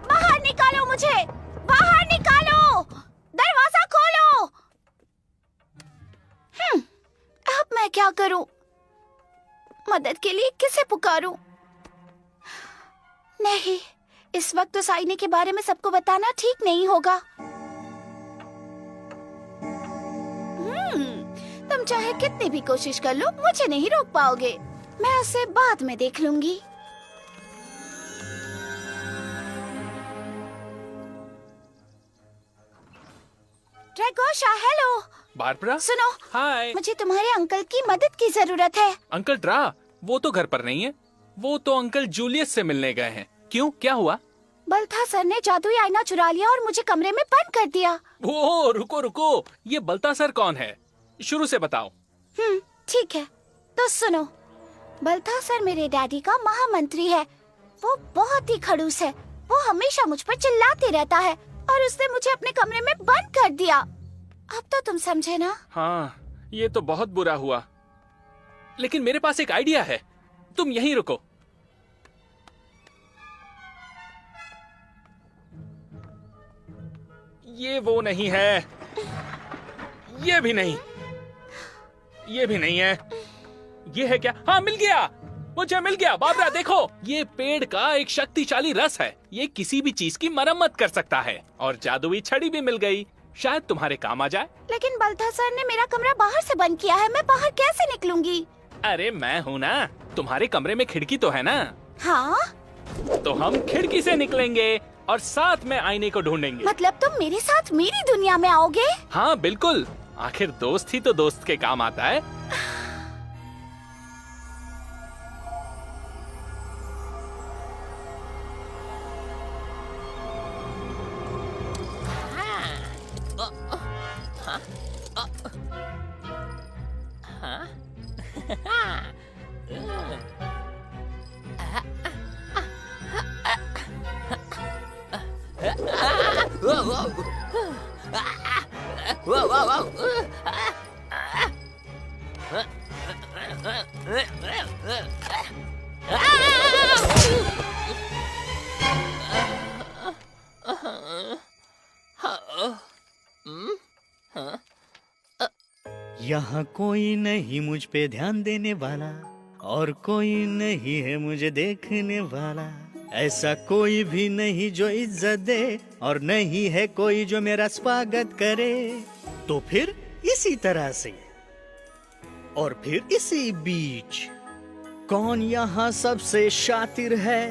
बाहर निकालो मुझे, बाहर निकालो, दरवाजा खोलो। अब मैं क्या करूं? मदद के लिए किसे पुकारूं? नहीं, इस वक्त उस आईने के बारे में सबको बताना ठीक नहीं होगा। तुम चाहे कितनी भी कोशिश कर लो, मुझे नहीं रोक पाओगे। मैं उसे बाद में देख लूंगी। ड्रैगोशा, हेलो। बारबरा, सुनो। हाय। मुझे तुम्हारे अंकल की मदद की जरूरत है। अंकल ड्रा, वो तो घर पर नहीं है। वो तो अंकल जूलियस से मिलने गए हैं। क्यों, क्या हुआ? बल्थासर ने जादुई आईना चुरा लिया और मुझे कमरे में बंद कर दिया। ओह, रुको रुको, ये बल्थासर कौन है? शुरू से बताओ। ठीक है, तो सुनो। बल्थासर मेरे डैडी का महामंत्री है। वो बहुत ही खड़ूस है। वो हमेशा मुझ पर चिल्लाते रहता है और उसने मुझे अपने कमरे में बंद कर दिया। अब तो तुम समझे ना? हाँ, ये तो बहुत बुरा हुआ। लेकिन मेरे पास एक आइडिया है। तुम यहीं रुको। ये वो नहीं है, ये भी नहीं, ये भी नहीं है। ये है क्या? हाँ, मिल गया, मुझे मिल गया। बाबरा देखो, ये पेड़ का एक शक्तिशाली रस है। ये किसी भी चीज की मरम्मत कर सकता है। और जादुई छड़ी भी मिल गई, शायद तुम्हारे काम आ जाए। लेकिन बल्थासर ने मेरा कमरा बाहर से बंद किया है। मैं बाहर कैसे निकलूंगी? अरे मैं हूँ ना, तुम्हारे कमरे में खिड़की तो है ना? हाँ, तो हम खिड़की से निकलेंगे और साथ में आईने को ढूंढेंगे। मतलब तुम मेरे साथ मेरी दुनिया में आओगे? हाँ बिल्कुल, आखिर दोस्त ही तो दोस्त के काम आता है। यहाँ कोई नहीं मुझ पे ध्यान देने वाला, और कोई नहीं है मुझे देखने वाला। ऐसा कोई भी नहीं जो इज्जत दे, और नहीं है कोई जो मेरा स्वागत करे। तो फिर इसी तरह से, और फिर इसी बीच कौन यहाँ सबसे शातिर है,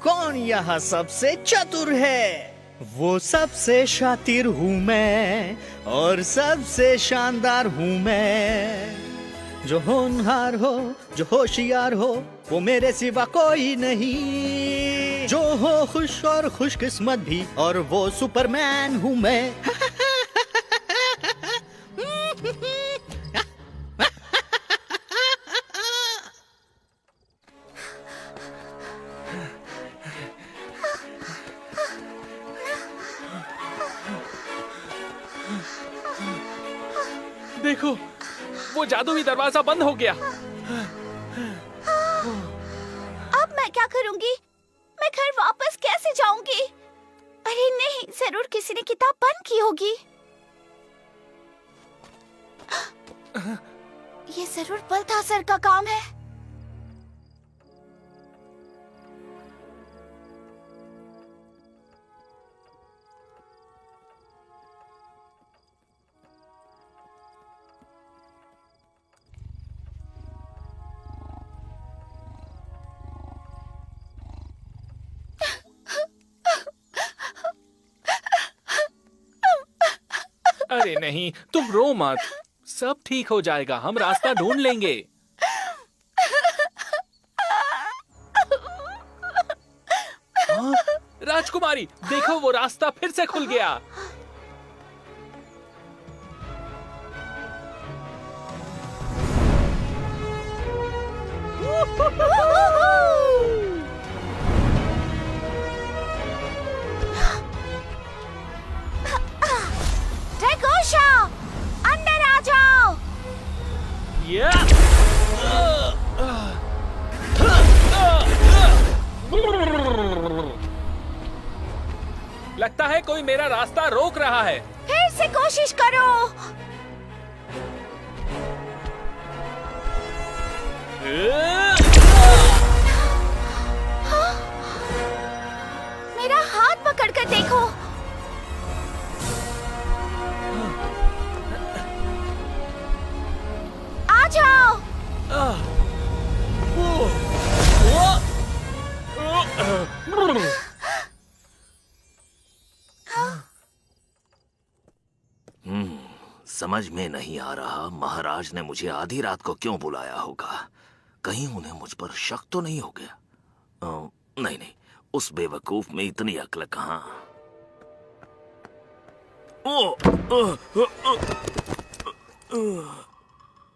कौन यहाँ सबसे चतुर है? वो सबसे शातिर हूँ मैं और सबसे शानदार हूँ मैं। जो होनहार हो, जो होशियार हो, वो मेरे सिवा कोई नहीं। जो हो खुश और खुशकिस्मत भी, और वो सुपरमैन हूँ मैं। देखो, वो जादुई दरवाजा बंद हो गया। अब मैं क्या करूंगी? मैं घर वापस कैसे जाऊंगी? अरे नहीं, जरूर किसी ने किताब बंद की होगी। ये जरूर बलथासर का काम है। अरे नहीं, तुम रो मत, सब ठीक हो जाएगा, हम रास्ता ढूंढ लेंगे। हाँ? राजकुमारी, देखो वो रास्ता फिर से खुल गया। ड्रैगोशा, अंदर आ जाओ। लगता है कोई मेरा रास्ता रोक रहा है। फिर से कोशिश करो। मेरा हाथ पकड़कर देखो। आ जाओ। समझ में नहीं आ रहा महाराज ने मुझे आधी रात को क्यों बुलाया होगा। कहीं उन्हें मुझ पर शक तो नहीं हो गया? नहीं नहीं, उस बेवकूफ में इतनी अक्ल कहां।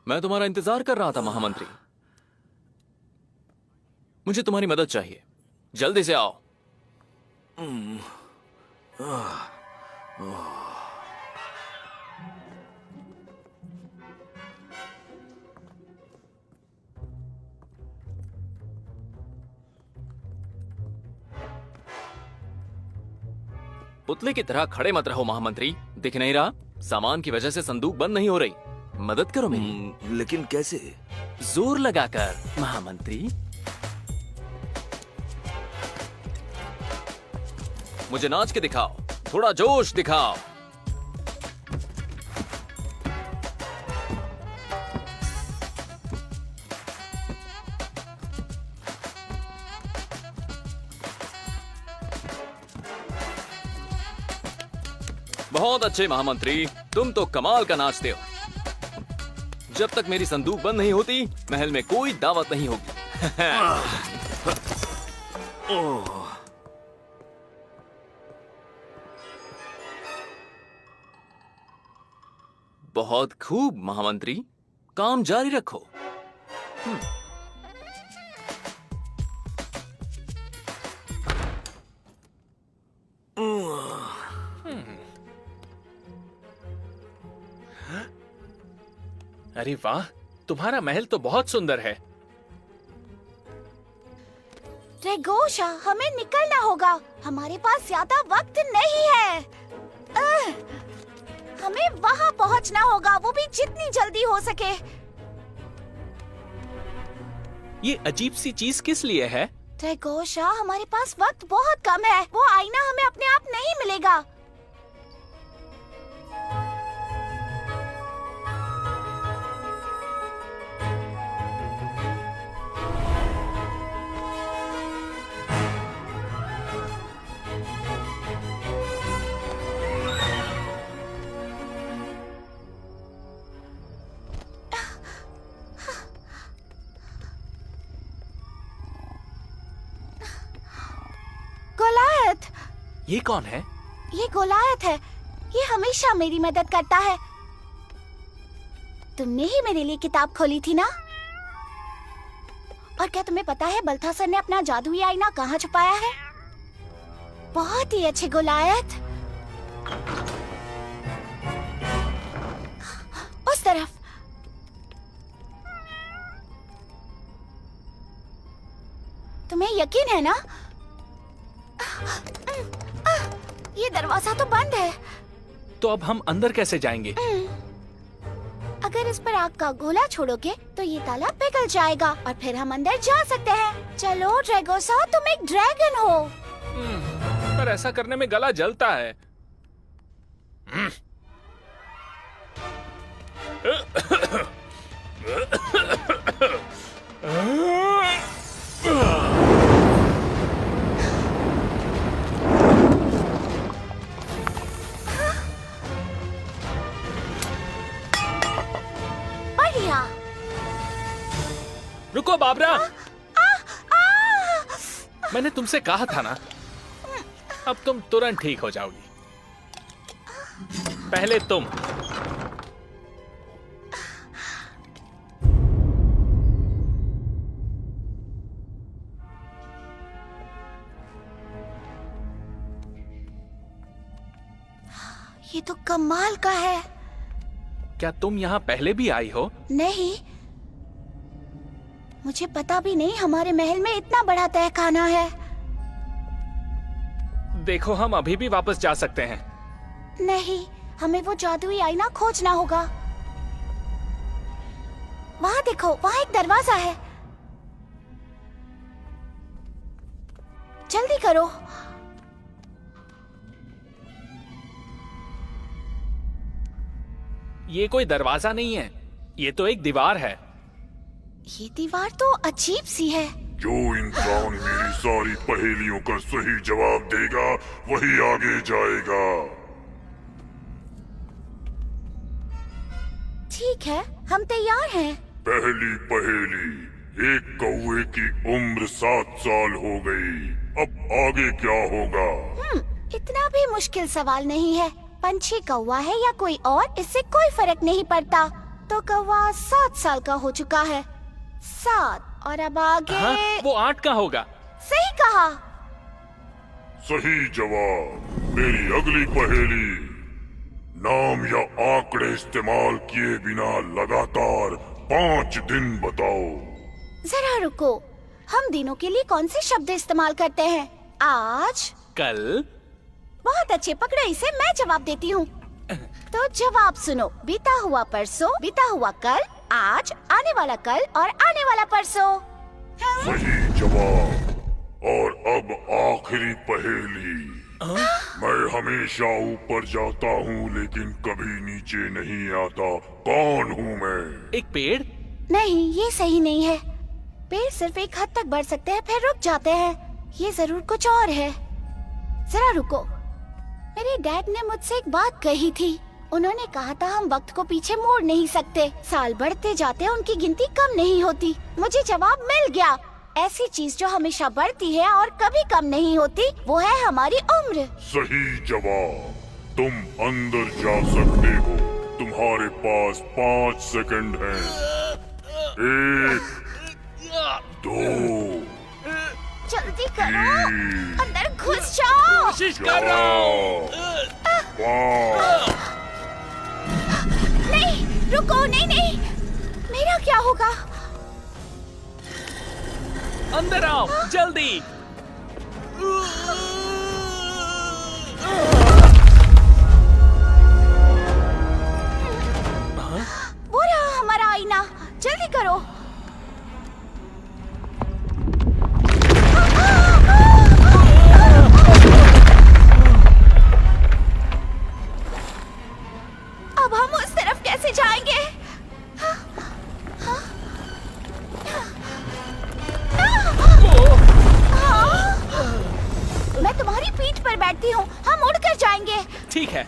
मैं तुम्हारा इंतजार कर रहा था महामंत्री। मुझे तुम्हारी मदद चाहिए, जल्दी से आओ। पुतले की तरह खड़े मत रहो महामंत्री, दिख नहीं रहा? सामान की वजह से संदूक बंद नहीं हो रही। मदद करो मेरी। लेकिन कैसे? जोर लगाकर महामंत्री। मुझे नाच के दिखाओ, थोड़ा जोश दिखाओ। बहुत अच्छे महामंत्री, तुम तो कमाल का नाचते हो। जब तक मेरी संदूक बंद नहीं होती, महल में कोई दावत नहीं होगी। बहुत खूब महामंत्री, काम जारी रखो। अरे वाह, तुम्हारा महल तो बहुत सुंदर है। ड्रैगोशा, हमें निकलना होगा, हमारे पास ज्यादा वक्त नहीं है। हमें वहाँ पहुँचना होगा, वो भी जितनी जल्दी हो सके। ये अजीब सी चीज किस लिए है? ड्रैगोशा, हमारे पास वक्त बहुत कम है, वो आईना हमें अपने आप नहीं मिलेगा। ये कौन है? ये गोलायत है। ये हमेशा मेरी मदद करता है। तुमने ही मेरे लिए किताब खोली थी ना? और क्या तुम्हें पता है बल्थासर ने अपना जादुई आईना कहाँ छुपाया है? बहुत ही अच्छे गोलायत। उस तरफ। तुम्हें यकीन है ना? ये दरवाजा तो बंद है। तो अब हम अंदर कैसे जाएंगे? अगर इस पर आग का गोला छोड़ोगे तो ये ताला पिघल जाएगा और फिर हम अंदर जा सकते हैं। चलो ड्रैगोसा, तुम एक ड्रैगन हो। पर ऐसा करने में गला जलता है। बढ़िया। रुको बाबरा, मैंने तुमसे कहा था ना, अब तुम तुरंत ठीक हो जाओगी। पहले तुम। ये तो कमाल का है। क्या तुम यहाँ पहले भी आई हो? नहीं, मुझे पता भी नहीं हमारे महल में इतना बड़ा तहखाना है। देखो, हम अभी भी वापस जा सकते हैं। नहीं, हमें वो जादुई आईना खोजना होगा। वहाँ देखो, वहाँ एक दरवाजा है। जल्दी करो। ये कोई दरवाजा नहीं है, ये तो एक दीवार है। ये दीवार तो अजीब सी है। जो इंसान मेरी सारी पहेलियों का सही जवाब देगा वही आगे जाएगा। ठीक है, हम तैयार हैं। पहली पहेली, एक कौवे की उम्र 7 साल हो गई, अब आगे क्या होगा? इतना भी मुश्किल सवाल नहीं है। पंछी कौवा है या कोई और, इससे कोई फर्क नहीं पड़ता। तो कौवा 7 साल का हो चुका है। 7 और अब आगे। हाँ, वो 8 का होगा। सही कहा। सही जवाब। मेरी अगली पहेली, नाम या आंकड़े इस्तेमाल किए बिना लगातार 5 दिन बताओ। जरा रुको, हम दिनों के लिए कौन से शब्द इस्तेमाल करते हैं? आज, कल। बहुत अच्छे, पकड़ो इसे, मैं जवाब देती हूँ। तो जवाब सुनो। बीता हुआ परसों, बीता हुआ कल, आज, आने वाला कल और आने वाला परसों। सही जवाब। और अब आखिरी पहेली। मैं हमेशा ऊपर जाता हूँ लेकिन कभी नीचे नहीं आता। कौन हूँ मैं? एक पेड़? नहीं, ये सही नहीं है। पेड़ सिर्फ एक हद तक बढ़ सकते हैं, फिर रुक जाते हैं। ये जरूर कुछ और है। जरा रुको, मेरे डैड ने मुझसे एक बात कही थी। उन्होंने कहा था हम वक्त को पीछे मोड़ नहीं सकते। साल बढ़ते जाते हैं, उनकी गिनती कम नहीं होती। मुझे जवाब मिल गया। ऐसी चीज जो हमेशा बढ़ती है और कभी कम नहीं होती, वो है हमारी उम्र। सही जवाब। तुम अंदर जा सकते हो। तुम्हारे पास 5 सेकंड हैं। 1, 2, जल्दी करो, अंदर घुस जाओ। कोशिश कर रहा हूँ। नहीं, रुको, नहीं नहीं, मेरा क्या होगा? अंदर आओ, जल्दी। वो रहा हमारा आईना, जल्दी करो। अब हम उस तरफ कैसे जाएंगे? मैं तुम्हारी पीठ पर बैठती हूँ, हम उड़कर जाएंगे। ठीक है।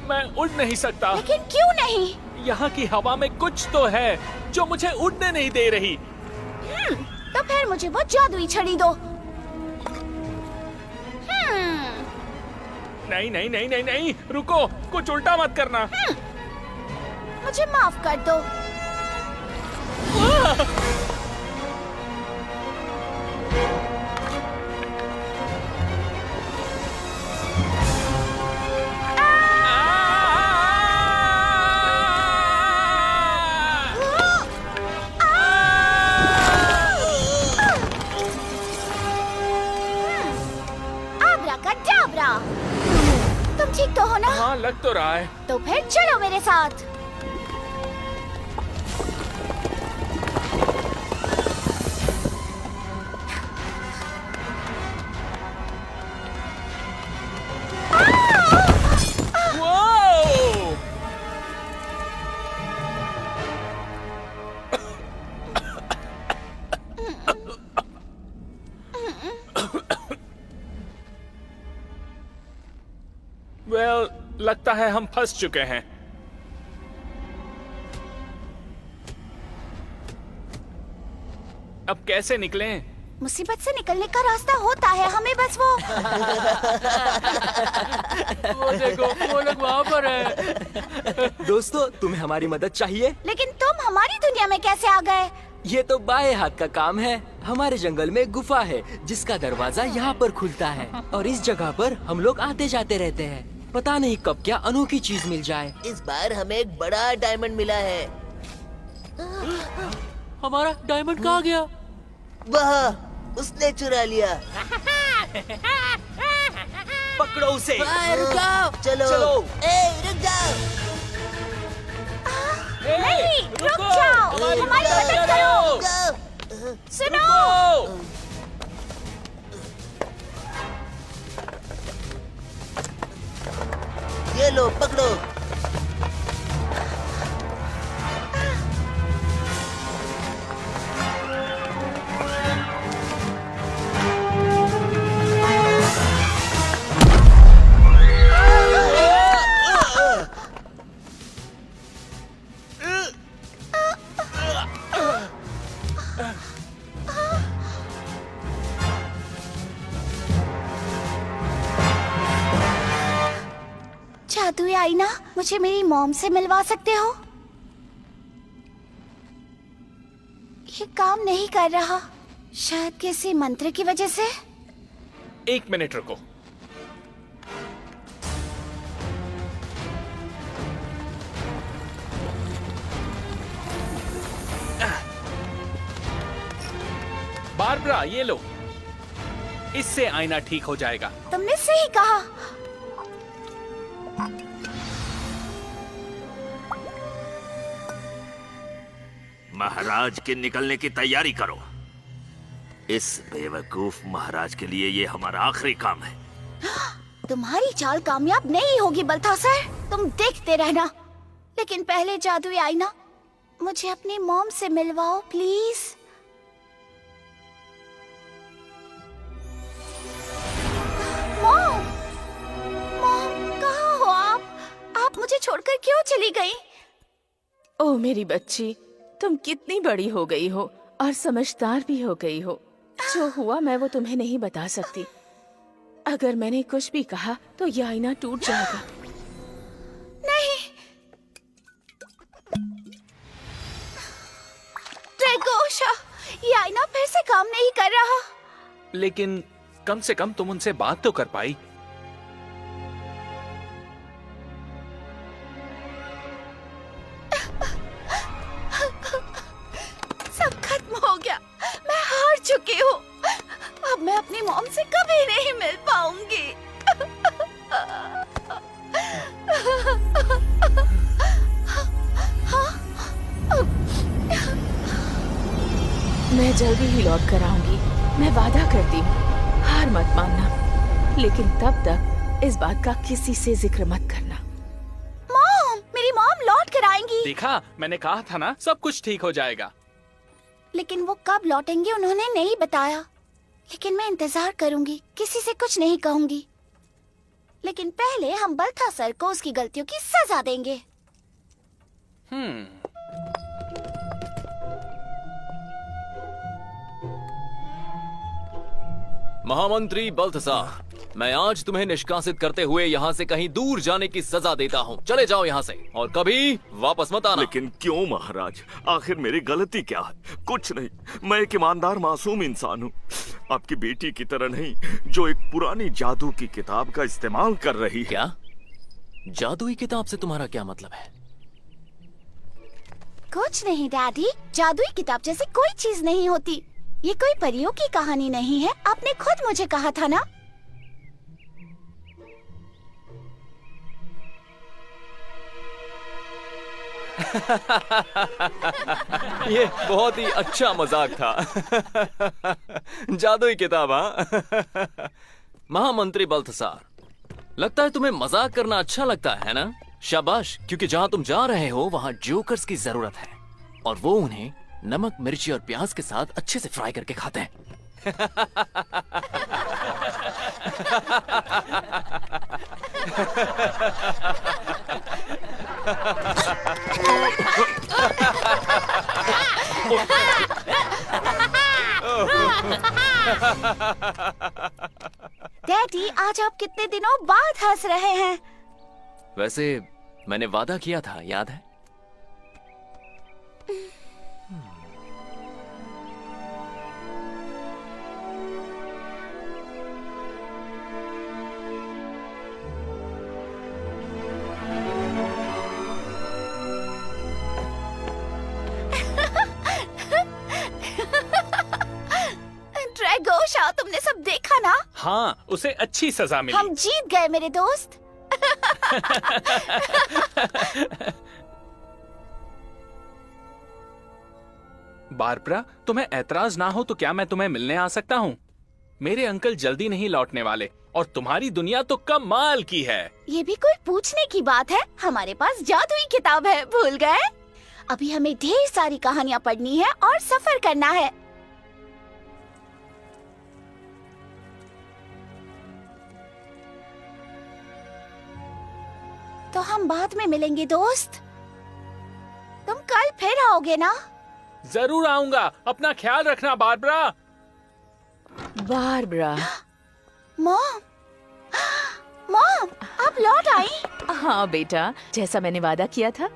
मैं उड़ नहीं सकता। लेकिन क्यों नहीं? यहाँ की हवा में कुछ तो है जो मुझे उड़ने नहीं दे रही। तो फिर मुझे वो जादुई छड़ी दो। नहीं नहीं नहीं नहीं नहीं, रुको, कुछ उल्टा मत करना। मुझे माफ कर दो। आब्राकाडाब्रा। तुम ठीक तो हो ना? हाँ, लग तो रहा है। तो फिर चलो मेरे साथ। लगता है हम फंस चुके हैं। अब कैसे निकलें? मुसीबत से निकलने का रास्ता होता है, हमें बस वो देखो, वो लोग वहाँ पर है। दोस्तों, तुम्हें हमारी मदद चाहिए? लेकिन तुम हमारी दुनिया में कैसे आ गए? ये तो बाएं हाथ का काम है। हमारे जंगल में गुफा है जिसका दरवाजा यहाँ पर खुलता है और इस जगह पर हम लोग आते जाते रहते हैं। पता नहीं कब क्या अनोखी चीज मिल जाए। इस बार हमें एक बड़ा डायमंड मिला है। हमारा डायमंड कहाँ गया? वहाँ, उसने चुरा लिया। पकड़ो उसे। रुक जाओ। चलो। रुक जाओ। नहीं, रुक जाओ। हमारी मदद करो। सुनो। ये लो, पकड़ो। जादुई आईना, मुझे मेरी मॉम से मिलवा सकते हो? ये काम नहीं कर रहा, शायद किसी मंत्र की वजह से। 1 मिनट रुको। बारबरा, ये लो, इससे आईना ठीक हो जाएगा। तुमने सही कहा। महाराज के निकलने की तैयारी करो। इस बेवकूफ महाराज के लिए ये हमारा आखिरी काम है। तुम्हारी चाल कामयाब नहीं होगी बल्थासर, तुम देखते रहना। लेकिन पहले जादुई आईना, मुझे अपनी मॉम से मिलवाओ प्लीज। मॉम, मॉम कहाँ हो आप मुझे छोड़कर क्यों चली गई? ओह मेरी बच्ची, तुम कितनी बड़ी हो गई हो और समझदार भी हो गई हो। जो हुआ मैं वो तुम्हें नहीं बता सकती। अगर मैंने कुछ भी कहा तो ये आईना टूट जाएगा। नहीं, ड्रैगोशा, ये आईना फिर से काम नहीं कर रहा। लेकिन कम से कम तुम उनसे बात तो कर पाई। सब खत्म हो गया, मैं हार चुकी हूँ। अब मैं अपनी मॉम से कभी नहीं मिल पाऊंगी। मैं जल्दी ही लौट कर आऊंगी, मैं वादा करती हूँ। हार मत मानना, लेकिन तब तक इस बात का किसी से जिक्र मत करना। मॉम, मेरी मॉम लौट कर आएंगी। देखा, मैंने कहा था ना, सब कुछ ठीक हो जाएगा। लेकिन वो कब लौटेंगे उन्होंने नहीं बताया। लेकिन मैं इंतजार करूंगी, किसी से कुछ नहीं कहूंगी। लेकिन पहले हम बल्थासर को उसकी गलतियों की सजा देंगे। महामंत्री बल्थसार, मैं आज तुम्हें निष्कासित करते हुए यहाँ से कहीं दूर जाने की सजा देता हूँ। चले जाओ यहाँ से और कभी वापस मत आना। लेकिन क्यों महाराज? आखिर मेरी गलती क्या है? कुछ नहीं, मैं एक ईमानदार मासूम इंसान हूँ, आपकी बेटी की तरह नहीं, जो एक पुरानी जादू की किताब का इस्तेमाल कर रही है। क्या? जादुई किताब से तुम्हारा क्या मतलब है? कुछ नहीं डैडी, जादुई किताब जैसी कोई चीज नहीं होती। ये कोई परियों की कहानी नहीं है, आपने खुद मुझे कहा था ना। ये बहुत ही अच्छा मजाक था। जादुई किताब, हाँ? महामंत्री बल्थसार, लगता है तुम्हें मजाक करना अच्छा लगता है ना? शाबाश, क्योंकि जहाँ तुम जा रहे हो वहाँ जोकर्स की जरूरत है और वो उन्हें नमक, मिर्ची और प्याज के साथ अच्छे से फ्राई करके खाते हैं। डैडी, आज आप कितने दिनों बाद हंस रहे हैं? वैसे मैंने वादा किया था, याद है? ड्रैगोशा, तुमने सब देखा ना? हाँ, उसे अच्छी सजा मिली। हम जीत गए मेरे दोस्त। बारबरा, तुम्हें ऐतराज ना हो तो क्या मैं तुम्हें मिलने आ सकता हूँ? मेरे अंकल जल्दी नहीं लौटने वाले और तुम्हारी दुनिया तो कमाल की है। ये भी कोई पूछने की बात है? हमारे पास जादुई किताब है, भूल गए? अभी हमें ढेर सारी कहानियाँ पढ़नी है और सफर करना है। तो हम बाद में मिलेंगे दोस्त। तुम कल फिर आओगे ना? जरूर आऊंगा, अपना ख्याल रखना बारबरा। बारबरा। मॉम, मॉम, आप लौट आई? हाँ बेटा, जैसा मैंने वादा किया था,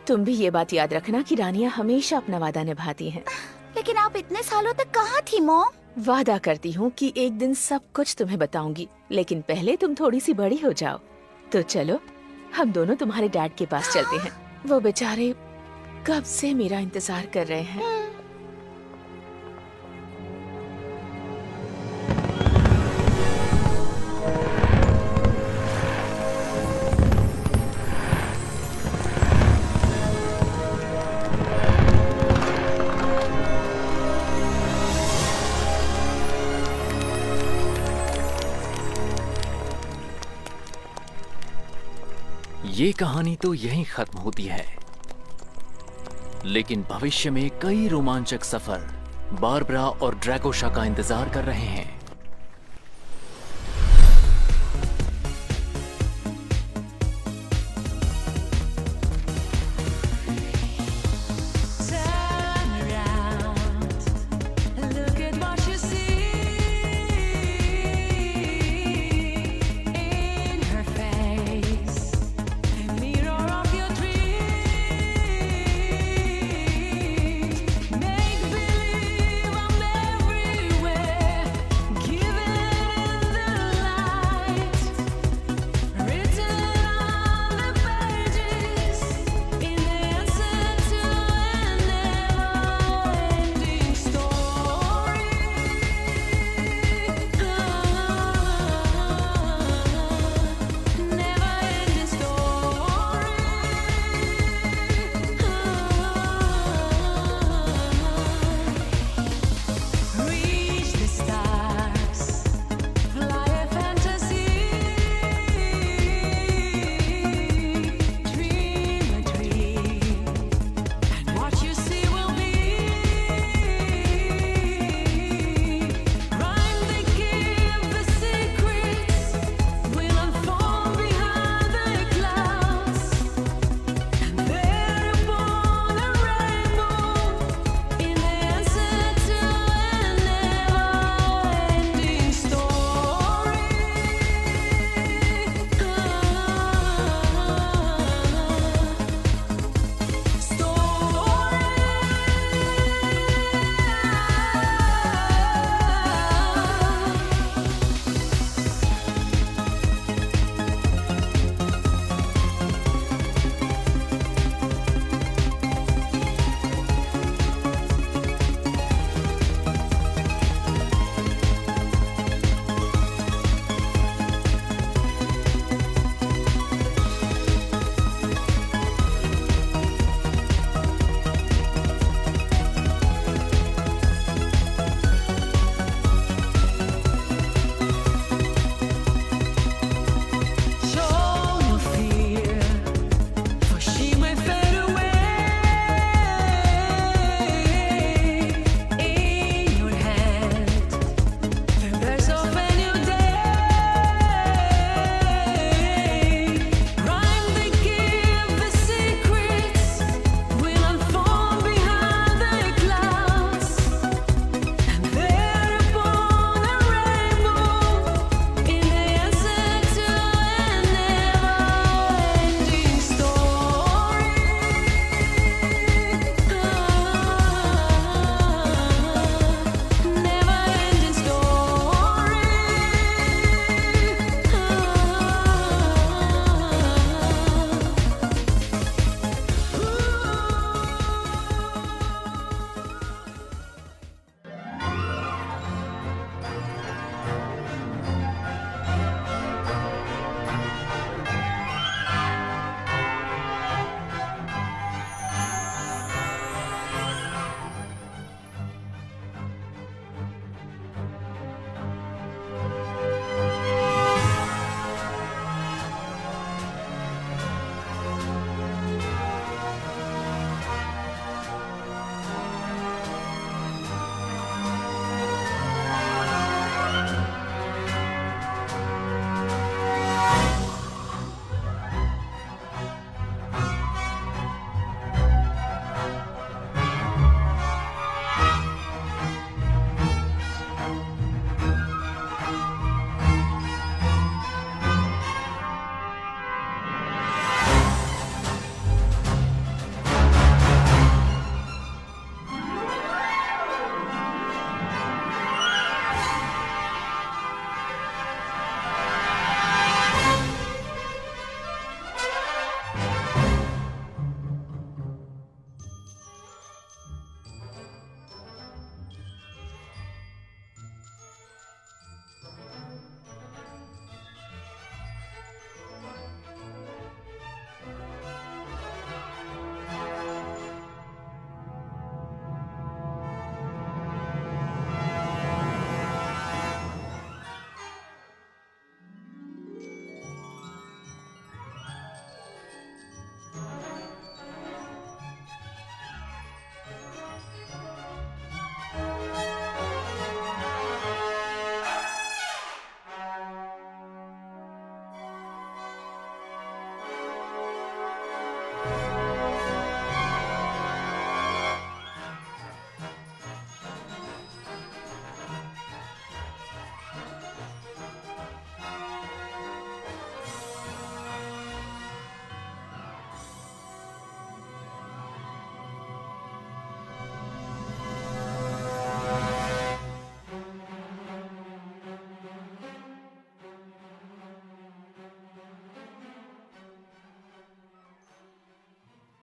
तुम भी ये बात याद रखना कि रानियां हमेशा अपना वादा निभाती हैं। लेकिन आप इतने सालों तक कहाँ थी मॉम? वादा करती हूँ कि एक दिन सब कुछ तुम्हें बताऊंगी, लेकिन पहले तुम थोड़ी सी बड़ी हो जाओ। तो चलो, हम दोनों तुम्हारे डैड के पास चलते हैं। वो बेचारे कब से मेरा इंतजार कर रहे हैं। ये कहानी तो यहीं खत्म होती है, लेकिन भविष्य में कई रोमांचक सफर बारबरा और ड्रैगोशा का इंतजार कर रहे हैं।